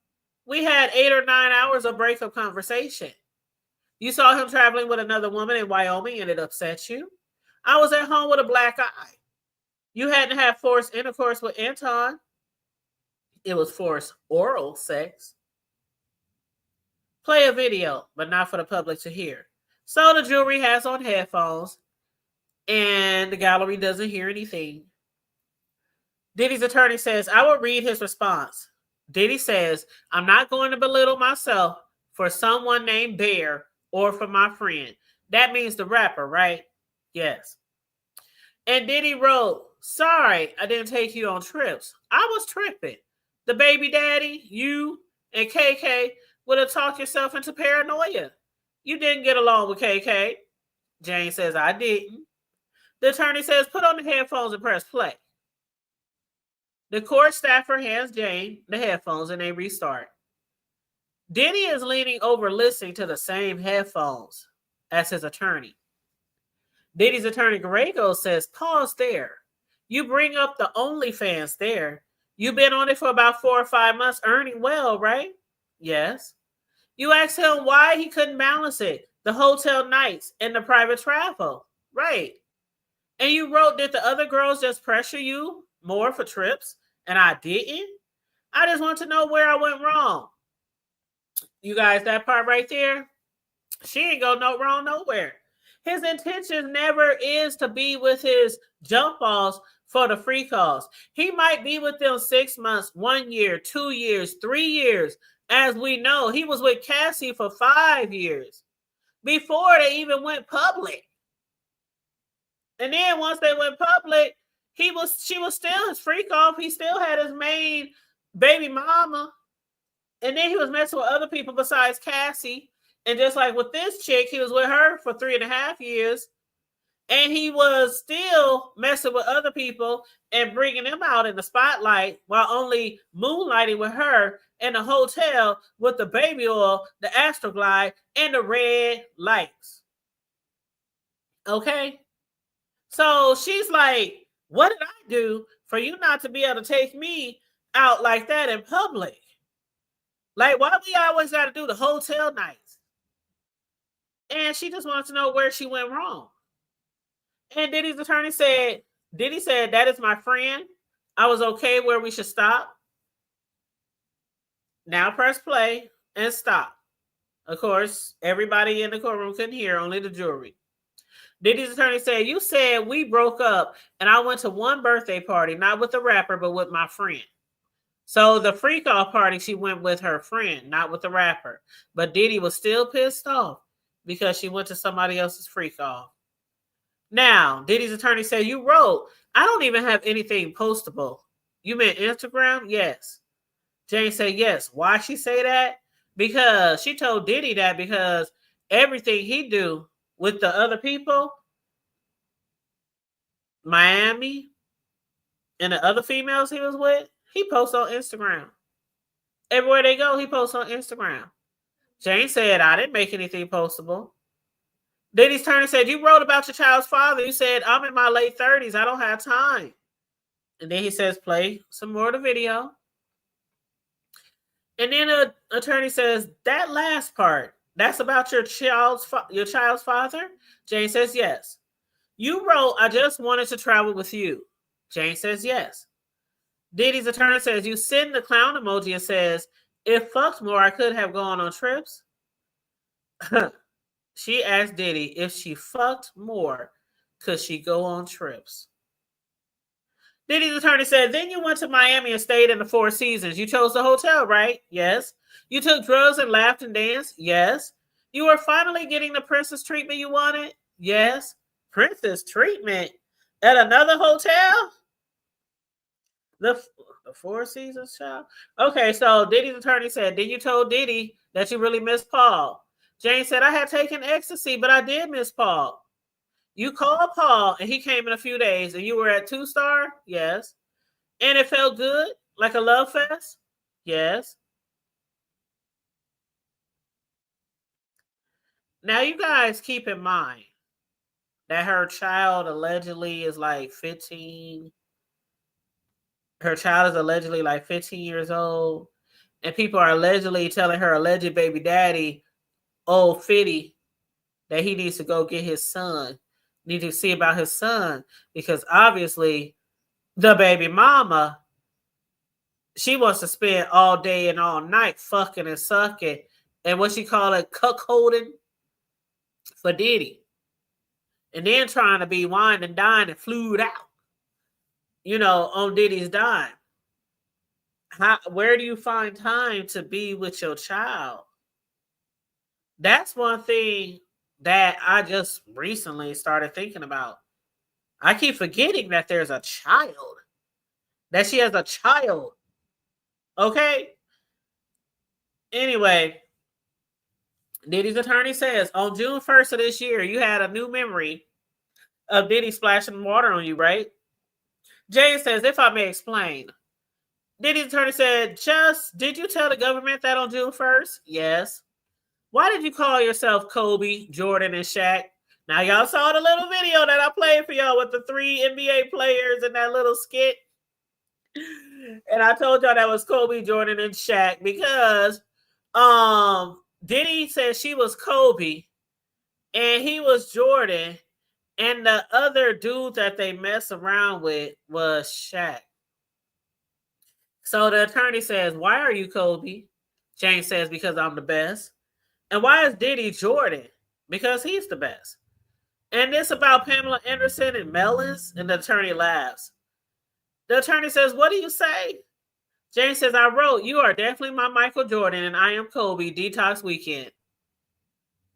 We had 8 or 9 hours of breakup conversation. You saw him traveling with another woman in Wyoming and it upset you? I was at home with a black eye. You hadn't had forced intercourse with Anton. It was forced oral sex. Play a video, but not for the public to hear. So the jury has on headphones. and the gallery doesn't hear anything. Diddy's attorney says, I will read his response. Diddy says, I'm not going to belittle myself for someone named Bear or for my friend. That means the rapper, right? Yes. And Diddy wrote, sorry, I didn't take you on trips. I was tripping. The baby daddy, you, and KK would have talked yourself into paranoia. You didn't get along with KK. Jane says, I didn't. The attorney says, put on the headphones and press play. The court staffer hands Jane the headphones and they restart. Diddy is leaning over listening to the same headphones as his attorney. Diddy's attorney Grego says, pause there. You bring up the OnlyFans there. You've been on it for about 4 or 5 months, earning well, right? Yes. You asked him why he couldn't balance it, the hotel nights and the private travel. Right. And you wrote, did the other girls just pressure you more for trips? And I didn't. I just want to know where I went wrong. You guys, that part right there, she ain't go no wrong nowhere. His intention never is to be with his jump balls for the free calls. He might be with them 6 months, 1 year, 2 years, 3 years. As we know, he was with Cassie for 5 years before they even went public. And then once they went public, she was still his freak off. He still had his main baby mama. And then he was messing with other people besides Cassie. And just like with this chick, he was with her for 3.5 years. And he was still messing with other people and bringing them out in the spotlight while only moonlighting with her in a hotel with the baby oil, the Astroglide, and the red lights. Okay? So she's like, what did I do for you not to be able to take me out like that in public? Like, why we always got to do the hotel nights? And she just wants to know where she went wrong. And Diddy's attorney said, Diddy said, that is my friend. I was okay where we should stop. Now press play and stop. Of course, everybody in the courtroom couldn't hear, only the jury. Diddy's attorney said, you said we broke up and I went to one birthday party, not with the rapper, but with my friend. So the freak off party, she went with her friend, not with the rapper. But Diddy was still pissed off because she went to somebody else's freak off. Now, Diddy's attorney said, you wrote, I don't even have anything postable. You meant Instagram? Yes. Jane said, yes. Why she say that? Because she told Diddy that because everything he do with the other people, Miami, and the other females he was with, he posts on Instagram. Everywhere they go, he posts on Instagram. Jane said, I didn't make anything postable. Diddy's attorney said, you wrote about your child's father. You said, I'm in my late 30s. I don't have time. And then he says, play some more of the video. And then the attorney says, that last part, that's about your child's father? Jane says, yes. You wrote, I just wanted to travel with you. Jane says, yes. Diddy's attorney says, you send the clown emoji and says, if fucked more, I could have gone on trips. She asked Diddy if she fucked more, could she go on trips? Diddy's attorney said, then you went to Miami and stayed in the Four Seasons. You chose the hotel, right? Yes. You took drugs and laughed and danced? Yes. You were finally getting the princess treatment you wanted? Yes. Princess treatment at another hotel? The Four Seasons, child? Okay, so Diddy's attorney said, then you told Diddy that you really missed Paul. Jane said, I had taken ecstasy, but I did miss Paul. You called Paul and he came in a few days and you were at 2-star? Yes. And it felt good? Like a love fest? Yes. Now you guys keep in mind that her child allegedly is like 15. Her child is allegedly like 15 years old. And people are allegedly telling her alleged baby daddy, old Fitty, that he needs to go get his son. Need to see about his son. Because obviously the baby mama, she wants to spend all day and all night fucking and sucking. And what she call it, cuckolding for Diddy. and then trying to be wine and dine and flued out, on Diddy's dime. Where do you find time to be with your child? That's one thing that I just recently started thinking about. I keep forgetting that there's a child, that she has a child. Okay? Anyway, Diddy's attorney says on June 1st of this year, you had a new memory of Diddy splashing water on you, right? Jay says, if I may explain. Diddy's attorney said, did you tell the government that on June 1st? Yes. Why did you call yourself Kobe, Jordan, and Shaq? Now, y'all saw the little video that I played for y'all with the 3 NBA players in that little skit. And I told y'all that was Kobe, Jordan, and Shaq because Diddy said she was Kobe and he was Jordan. And the other dude that they mess around with was Shaq. So the attorney says, why are you Kobe? Jane says, because I'm the best. And why is Diddy Jordan? Because he's the best. And this about Pamela Anderson and melons? And the attorney laughs. The attorney says, what do you say? Jane says, I wrote, you are definitely my Michael Jordan and I am Kobe, detox weekend.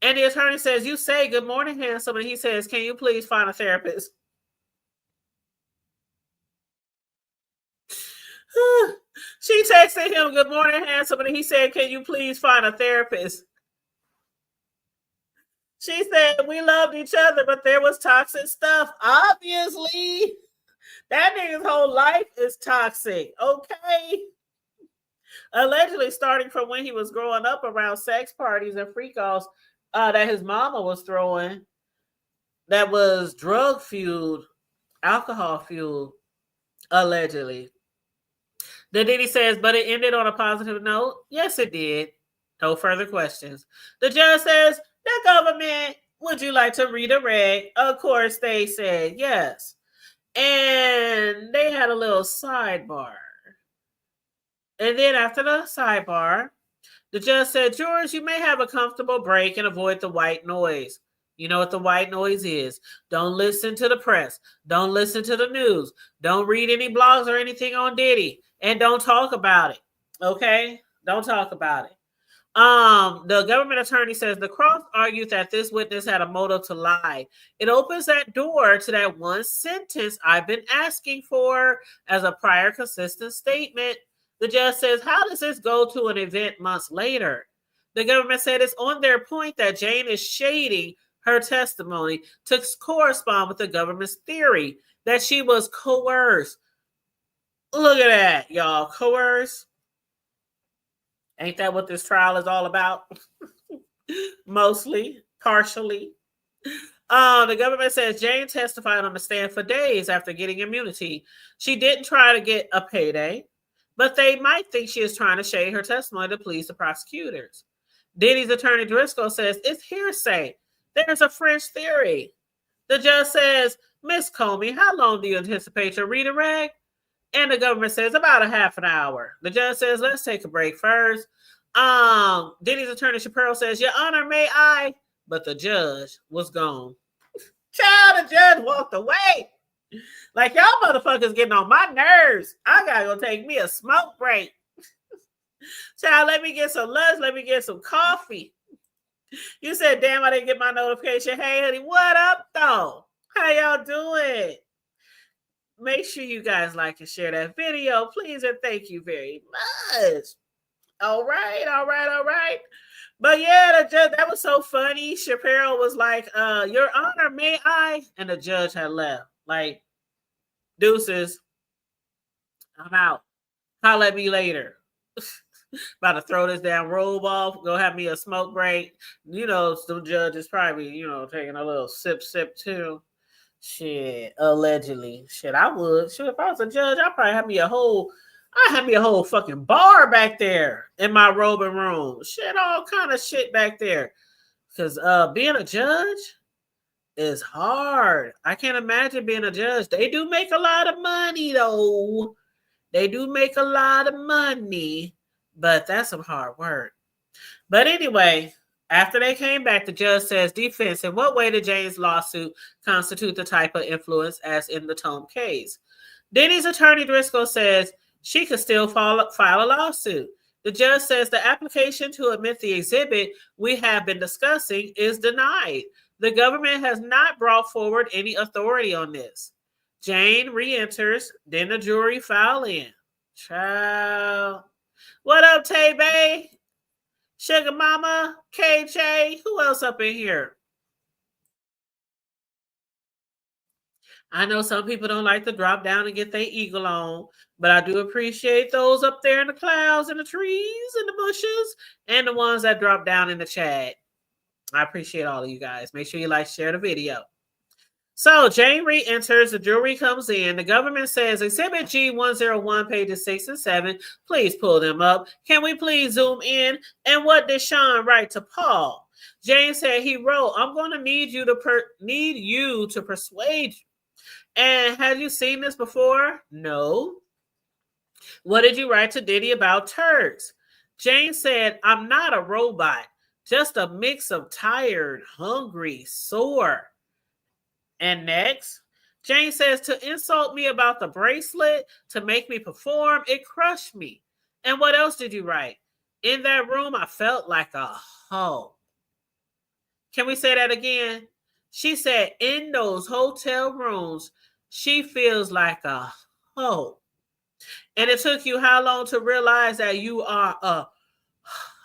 And the attorney says, you say, good morning, handsome. And he says, can you please find a therapist? She texted him, good morning, handsome. And he said, can you please find a therapist? She said, we loved each other, but there was toxic stuff. Obviously, that nigga's whole life is toxic, okay? Allegedly starting from when he was growing up around sex parties and freak-offs that his mama was throwing that was drug-fueled, alcohol-fueled, allegedly. The Diddy says, but it ended on a positive note? Yes, it did. No further questions. The judge says, the government, would you like to redirect? Of course, they said yes. And they had a little sidebar. And then after the sidebar, the judge said, jurors, you may have a comfortable break and avoid the white noise. You know what the white noise is. Don't listen to the press. Don't listen to the news. Don't read any blogs or anything on Diddy. And don't talk about it. Okay? Don't talk about it. The government attorney says the cross argued that this witness had a motive to lie. It opens that door to that one sentence I've been asking for as a prior consistent statement. The judge says, how does this go to an event months later? The government said it's on their point that Jane is shading her testimony to correspond with the government's theory that she was coerced. Look at that, y'all. Coerced. Ain't that what this trial is all about? Mostly, partially. The government says Jane testified on the stand for days after getting immunity. She didn't try to get a payday, but they might think she is trying to shade her testimony to please the prosecutors. Diddy's attorney Driscoll says it's hearsay. There's a French theory. The judge says, Miss Comey, how long do you anticipate your redirect? And the government says about a half an hour. The judge says, let's take a break first. Diddy's attorney Shapiro says, Your Honor, may I? But the judge was gone. Child, the judge walked away. Like, y'all motherfuckers getting on my nerves. I gotta go take me a smoke break. Child, let me get some lunch. Let me get some coffee. You said, damn, I didn't get my notification. Hey, honey, what up, though? How y'all doing? Make sure you guys like and share that video, please, and thank you very much. All right. But yeah, the judge, that was so funny. Shapiro was like, Your Honor, may I? And the judge had left. Like, deuces, I'm out. Holla at me later. About to throw this damn robe off, go have me a smoke break. You know, some judges probably, taking a little sip too. Shit, allegedly. Shit, I would. Shit, if I was a judge, I'd probably have me a whole fucking bar back there in my robing room. Shit, all kind of shit back there. Because being a judge is hard. I can't imagine being a judge. They do make a lot of money, though. They do make a lot of money. But that's some hard work. But anyway, After they came back, the judge says, defense, in what way did Jane's lawsuit constitute the type of influence as in the Tome case? Diddy's attorney Driscoll says she could still file a lawsuit. The judge says the application to admit the exhibit we have been discussing is denied. The government has not brought forward any authority on this. Jane re-enters, then the jury file in. Child. What up, Tay Bay? Sugar Mama, KJ, who else up in here? I know some people don't like to drop down and get their eagle on, but I do appreciate those up there in the clouds and the trees and the bushes and the ones that drop down in the chat. I appreciate all of you guys. Make sure you like, share the video. So Jane re-enters, the jury comes in. The government says, Exhibit G101, pages 6 and 7. Please pull them up. Can we please zoom in? And what did Sean write to Paul? Jane said he wrote, I'm going to need you to persuade you. And have you seen this before? No. What did you write to Diddy about turds? Jane said, I'm not a robot, just a mix of tired, hungry, sore. And next, Jane says, to insult me about the bracelet, to make me perform, it crushed me. And what else did you write? In that room, I felt like a hoe. Can we say that again? She said, in those hotel rooms, she feels like a hoe. And it took you how long to realize that you are a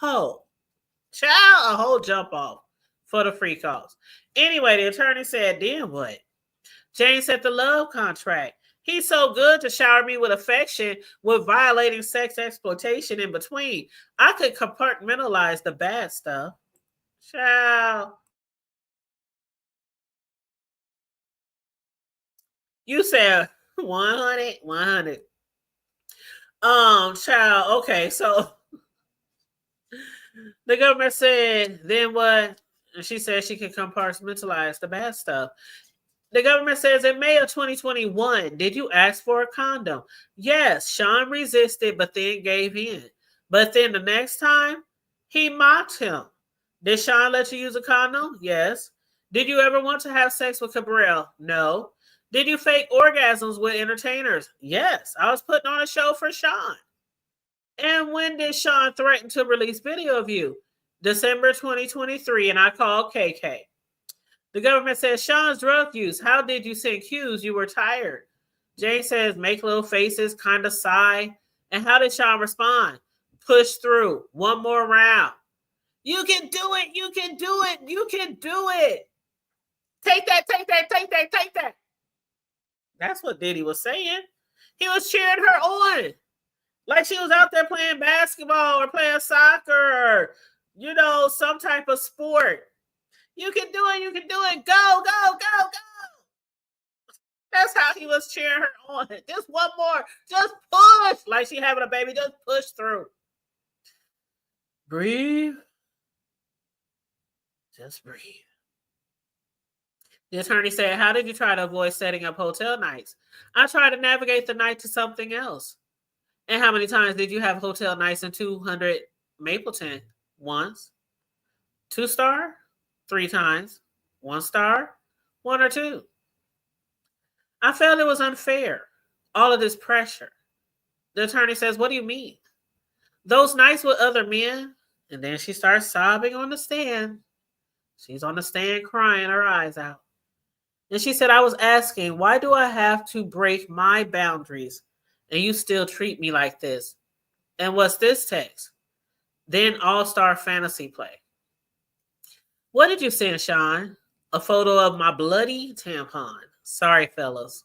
hoe? Child, a whole jump off for the free calls. Anyway, the attorney said, then what? Jane said the love contract. He's so good to shower me with affection with violating sex exploitation in between. I could compartmentalize the bad stuff. Child. You said 100. Child, okay, so the government said, then what? And she said she could compartmentalize the bad stuff. The government says in May of 2021, did you ask for a condom? Yes, Sean resisted, but then gave in. But then the next time, he mocked him. Did Sean let you use a condom? Yes. Did you ever want to have sex with Cabral? No. Did you fake orgasms with entertainers? Yes. I was putting on a show for Sean. And when did Sean threaten to release video of you? December 2023, and I called KK. The government says, Sean's drug use. How did you send cues? You were tired. Jane says, make little faces, kind of sigh. And how did Sean respond? Push through. One more round. You can do it. You can do it. You can do it. Take that, take that, take that, take that. That's what Diddy was saying. He was cheering her on. Like she was out there playing basketball or playing soccer or, you know, some type of sport. You can do it. You can do it. Go, go, go, go. That's how he was cheering her on. Just one more. Just push. Like she having a baby. Just push through. Breathe. Just breathe. The attorney said, how did you try to avoid setting up hotel nights? I tried to navigate the night to something else. And how many times did you have hotel nights in 200 Mapleton? Once. 2-star? 3 times. 1 star? 1 or 2. I felt it was unfair. All of this pressure. The attorney says, what do you mean? Those nights with other men. And then she starts sobbing on the stand. She's on the stand crying her eyes out. And she said, I was asking, why do I have to break my boundaries and you still treat me like this? And what's this text? Then all-star fantasy play. What did you send, Sean? A photo of my bloody tampon. Sorry, fellas.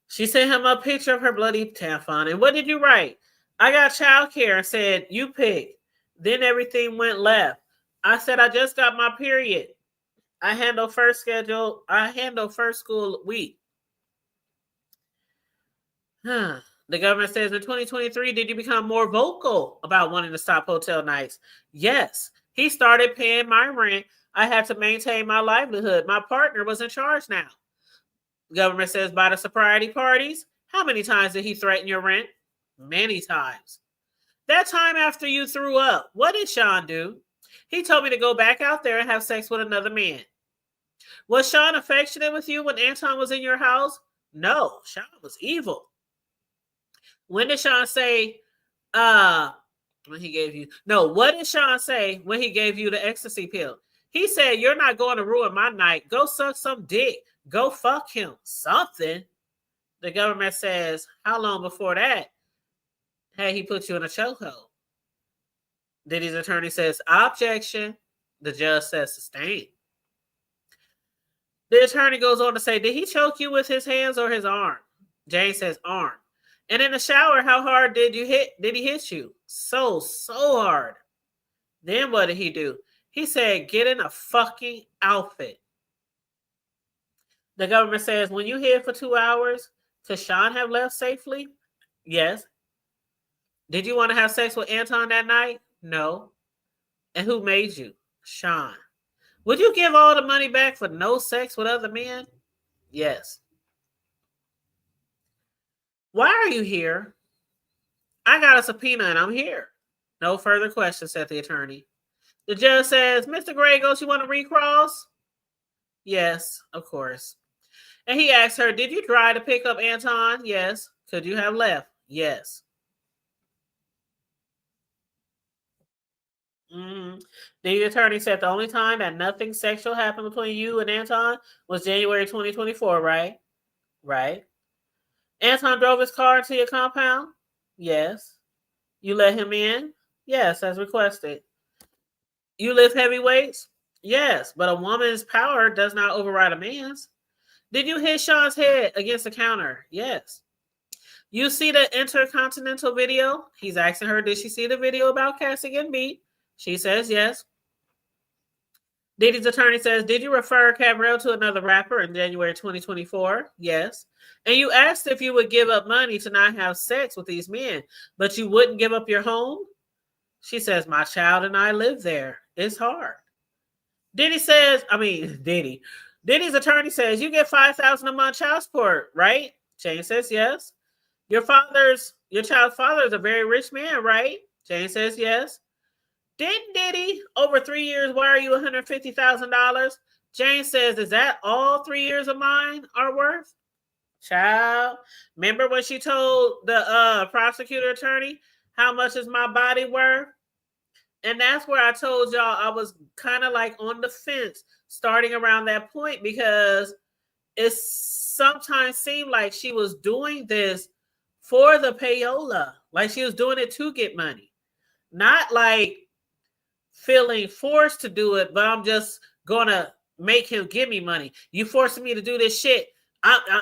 She sent him a picture of her bloody tampon. And what did you write? I got childcare and said, you pick. Then everything went left. I said, I just got my period. I handle first school week. The government says in 2023, did you become more vocal about wanting to stop hotel nights? Yes. He started paying my rent. I had to maintain my livelihood. My partner was in charge now. The government says by the sobriety parties. How many times did he threaten your rent? Many times. That time after you threw up, what did Sean do? He told me to go back out there and have sex with another man. Was Sean affectionate with you when Anton was in your house? No, Sean was evil. When did Sean say, when he gave you, no, what did Sean say when he gave you the ecstasy pill? He said, you're not going to ruin my night. Go suck some dick. Go fuck him. Something. The government says, how long before that had he put you in a chokehold? Diddy's attorney says, objection. The judge says, sustained. The attorney goes on to say, did he choke you with his hands or his arm? Jane says, arm. And in the shower, how hard did he hit you? So hard. Then what did he do? He said, get in a fucking outfit. The government says, when you hid for 2 hours, could Sean have left safely? Yes. Did you want to have sex with Anton that night? No. And who made you? Sean. Would you give all the money back for no sex with other men? Yes. Why are you here? I got a subpoena and I'm here. No further questions, said the attorney. The judge says, Mr. Gragos, you want to recross? Yes, of course. And he asked her, did you try to pick up Anton? Yes. Could you have left? Yes. The attorney said the only time that nothing sexual happened between you and Anton was January 2024, right? Right. Anton drove his car to your compound? Yes. You let him in? Yes, as requested. You lift heavy weights? Yes, but a woman's power does not override a man's. Did you hit Sean's head against the counter? Yes. You see the Intercontinental video? He's asking her, did she see the video about Cassie getting beat? She says yes. Diddy's attorney says, did you refer Cabral to another rapper in January 2024? Yes. And you asked if you would give up money to not have sex with these men, but you wouldn't give up your home? She says, my child and I live there. It's hard. Diddy's attorney says, you get $5,000 a month child support, right? Jane says yes. Your child's father is a very rich man, right? Jane says yes. Didn't Diddy, over 3 years, wire you $150,000? Jane says, is that all 3 years of mine are worth? Child, remember when she told the prosecutor attorney, how much is my body worth? And that's where I told y'all I was kind of like on the fence starting around that point, because it sometimes seemed like she was doing this for the payola. Like she was doing it to get money. Not like feeling forced to do it, but I'm just going to make him give me money. You forcing me to do this shit.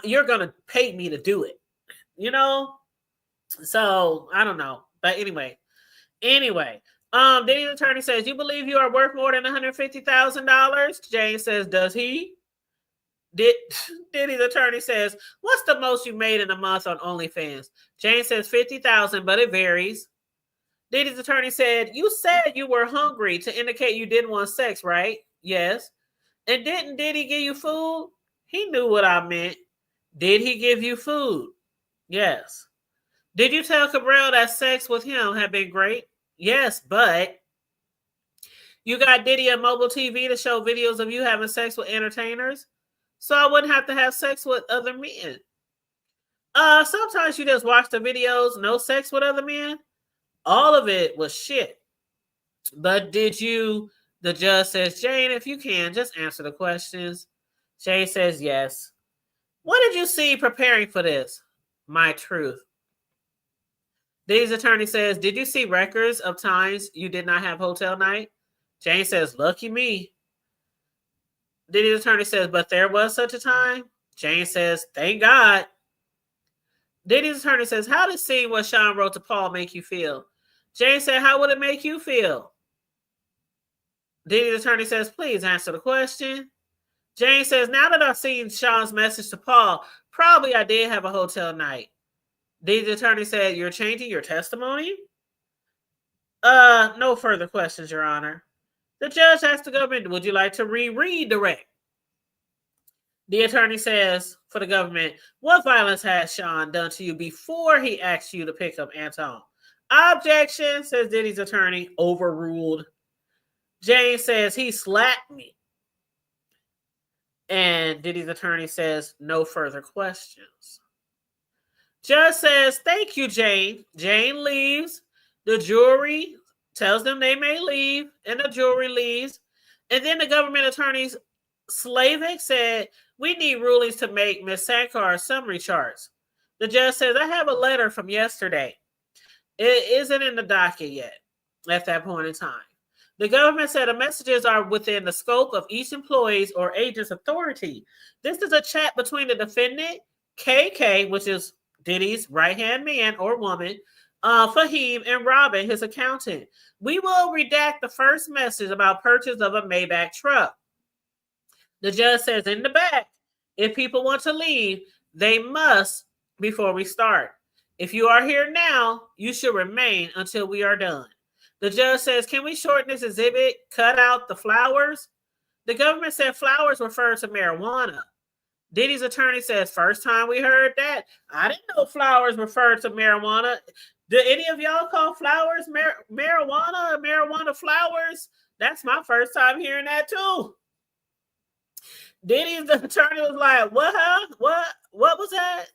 You're going to pay me to do it. You know? So, I don't know. But anyway. Diddy's attorney says, you believe you are worth more than $150,000? Jane says, does he? Diddy's attorney says, what's the most you made in a month on OnlyFans? Jane says $50,000, but it varies. Diddy's attorney said, you said you were hungry to indicate you didn't want sex, right? Yes. And didn't Diddy give you food? He knew what I meant. Did he give you food? Yes. Did you tell Cabral that sex with him had been great? Yes, but you got Diddy on mobile TV to show videos of you having sex with entertainers, so I wouldn't have to have sex with other men. Sometimes you just watch the videos, no sex with other men. All of it was shit. But did you, the judge says, Jane, if you can, just answer the questions. Jane says yes. What did you see preparing for this? My truth. Diddy's attorney says, did you see records of times you did not have hotel night? Jane says, lucky me. Diddy's attorney says, but there was such a time? Jane says, thank God. Diddy's attorney says, how did seeing what Sean wrote to Paul make you feel? Jane said, how would it make you feel? Diddy's attorney says, please answer the question. Jane says, now that I've seen Sean's message to Paul, probably I did have a hotel night. Diddy's attorney said, you're changing your testimony? No further questions, Your Honor. The judge asked the government, would you like to redirect? The attorney says, for the government, what violence has Sean done to you before he asked you to pick up Anton? Objection, says Diddy's attorney, overruled. Jane says he slapped me. And Diddy's attorney says no further questions. Judge says, thank you, Jane. Jane leaves. The jury tells them they may leave, and the jury leaves. And then the government attorneys, Slavik, said, we need rulings to make Ms. Sankar's summary charts. The judge says, I have a letter from yesterday. It isn't in the docket yet at that point in time. The government said the messages are within the scope of each employee's or agent's authority. This is a chat between the defendant, KK, which is Diddy's right-hand man or woman, Fahim, and Robin, his accountant. We will redact the first message about purchase of a Maybach truck. The judge says in the back, if people want to leave, they must before we start. If you are here now, you should remain until we are done. The judge says, can we shorten this exhibit, cut out the flowers? The government said flowers refer to marijuana. Diddy's attorney says, first time we heard that. I didn't know flowers referred to marijuana. Do any of y'all call flowers marijuana, marijuana flowers? That's my first time hearing that too. Diddy's attorney was like, what, huh? What was that?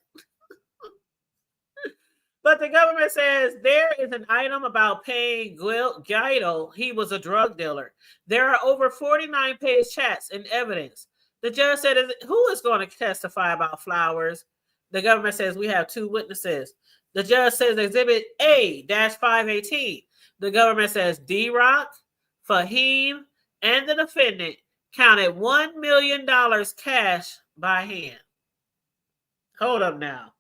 But the government says there is an item about paying Guido. He was a drug dealer. There are over 49-page chats and evidence. The judge said, who is going to testify about flowers? The government says we have 2 witnesses. The judge says Exhibit A-518. The government says D-Rock, Fahim, and the defendant counted $1 million cash by hand. Hold up now.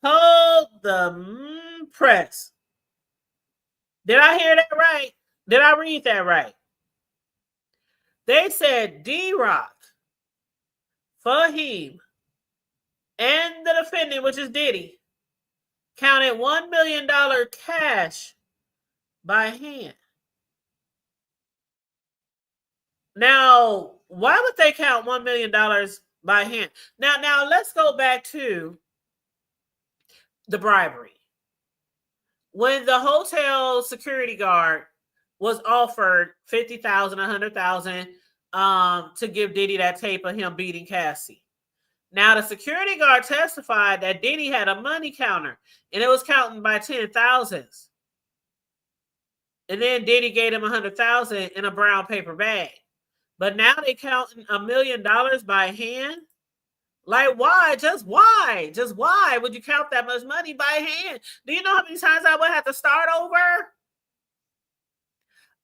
Hold the press. Did I hear that right? Did I read that right? They said D-Rock, Fahim, and the defendant, which is Diddy, counted $1 million cash by hand. Now, why would they count $1 million by hand? Now let's go back to the bribery. When the hotel security guard was offered $50,000, $100,000 to give Diddy that tape of him beating Cassie. Now the security guard testified that Diddy had a money counter and it was counting by 10,000s. And then Diddy gave him $100,000 in a brown paper bag. But now they counting $1 million by hand. Like, why? Just why? Just why would you count that much money by hand? Do you know how many times I would have to start over?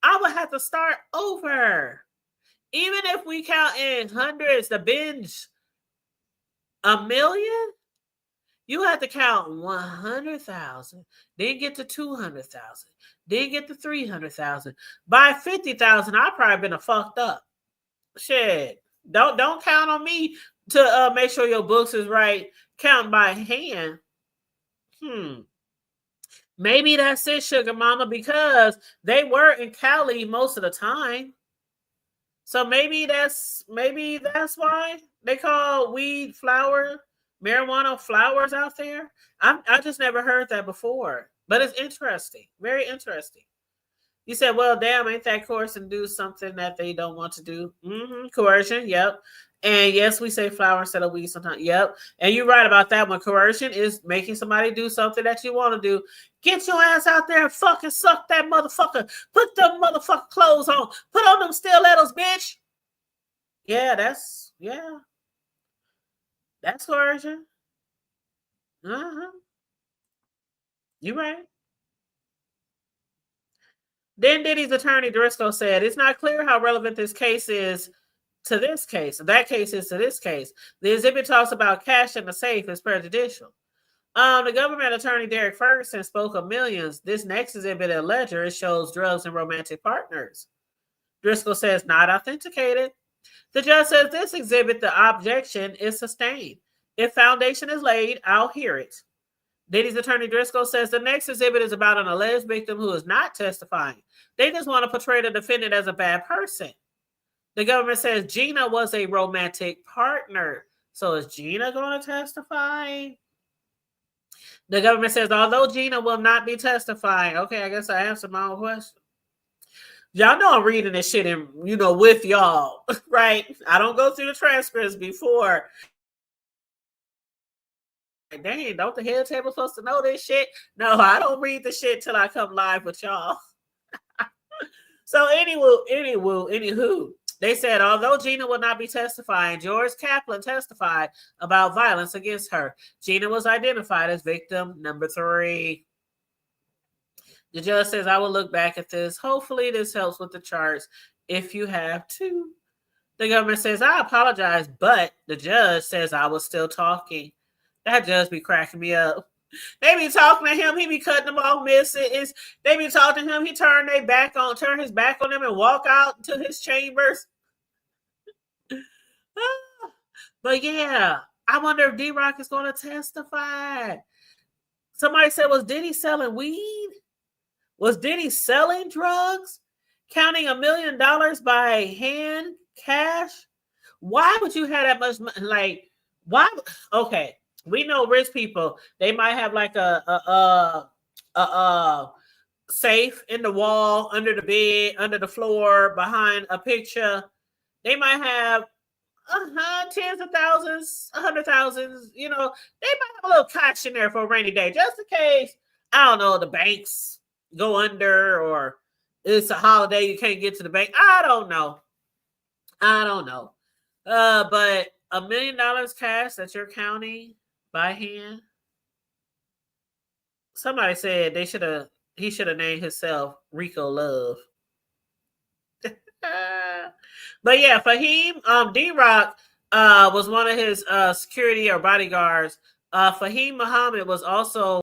I would have to start over. Even if we count in hundreds, the binge, $1 million, you have to count 100,000, then get to 200,000, then get to 300,000. By 50,000, I've probably been a fucked up. Shit. Don't count on me to make sure your books is right. Count by hand. Maybe that's it, Sugar Mama, because they were in Cali most of the time. So maybe that's why they call weed flower, marijuana flowers out there. I just never heard that before, but it's interesting, very interesting. You said, well, damn, ain't that coercion do something that they don't want to do? Coercion, yep. And yes, we say flower instead of weed sometimes. Yep. And you're right about that one. Coercion is making somebody do something that you want to do. Get your ass out there and fucking suck that motherfucker. Put them motherfucking clothes on. Put on them stilettos, bitch. Yeah, that's coercion. You right. Then Diddy's attorney Driscoll said, it's not clear how relevant this case is to this case. That case is to this case. The exhibit talks about cash in the safe is prejudicial. The government attorney Derek Ferguson spoke of millions. This next exhibit at Ledger, it shows drugs and romantic partners. Driscoll says not authenticated. The judge says this exhibit, the objection is sustained. If foundation is laid, I'll hear it. Diddy's attorney Driscoll says the next exhibit is about an alleged victim who is not testifying. They just want to portray the defendant as a bad person. The government says Gina was a romantic partner. So is Gina going to testify? The government says, although Gina will not be testifying. Okay, I guess I answered my own question. Y'all know I'm reading this shit and with y'all, right? I don't go through the transcripts before. Dang, don't the head table supposed to know this shit? No, I don't read the shit till I come live with y'all. So anywho, they said although Gina will not be testifying, George Kaplan testified about violence against her. Gina was identified as victim number 3. The judge says, I will look back at this. Hopefully this helps with the charts if you have to. The government says, I apologize, but the judge says I was still talking. That judge be cracking me up. They be talking to him, he be cutting them off they be talking to him, he turn his back on them and walk out to his chambers. But yeah, I wonder if D-Rock is going to testify. Somebody said, was Diddy selling weed? Was Diddy selling drugs? Counting $1 million by hand, cash? Why would you have that much money? Like, why? Okay, we know rich people, they might have like a safe in the wall, under the bed, under the floor, behind a picture. They might have tens of thousands, 100,000. They might have a little cash in there for a rainy day, just in case. I don't know, the banks go under, or it's a holiday, you can't get to the bank. I don't know. But $1 million cash that you're counting by hand. Somebody said he should have named himself Rico Love. But yeah, Fahim, D-Rock was one of his security or bodyguards. Fahim Muhammad was also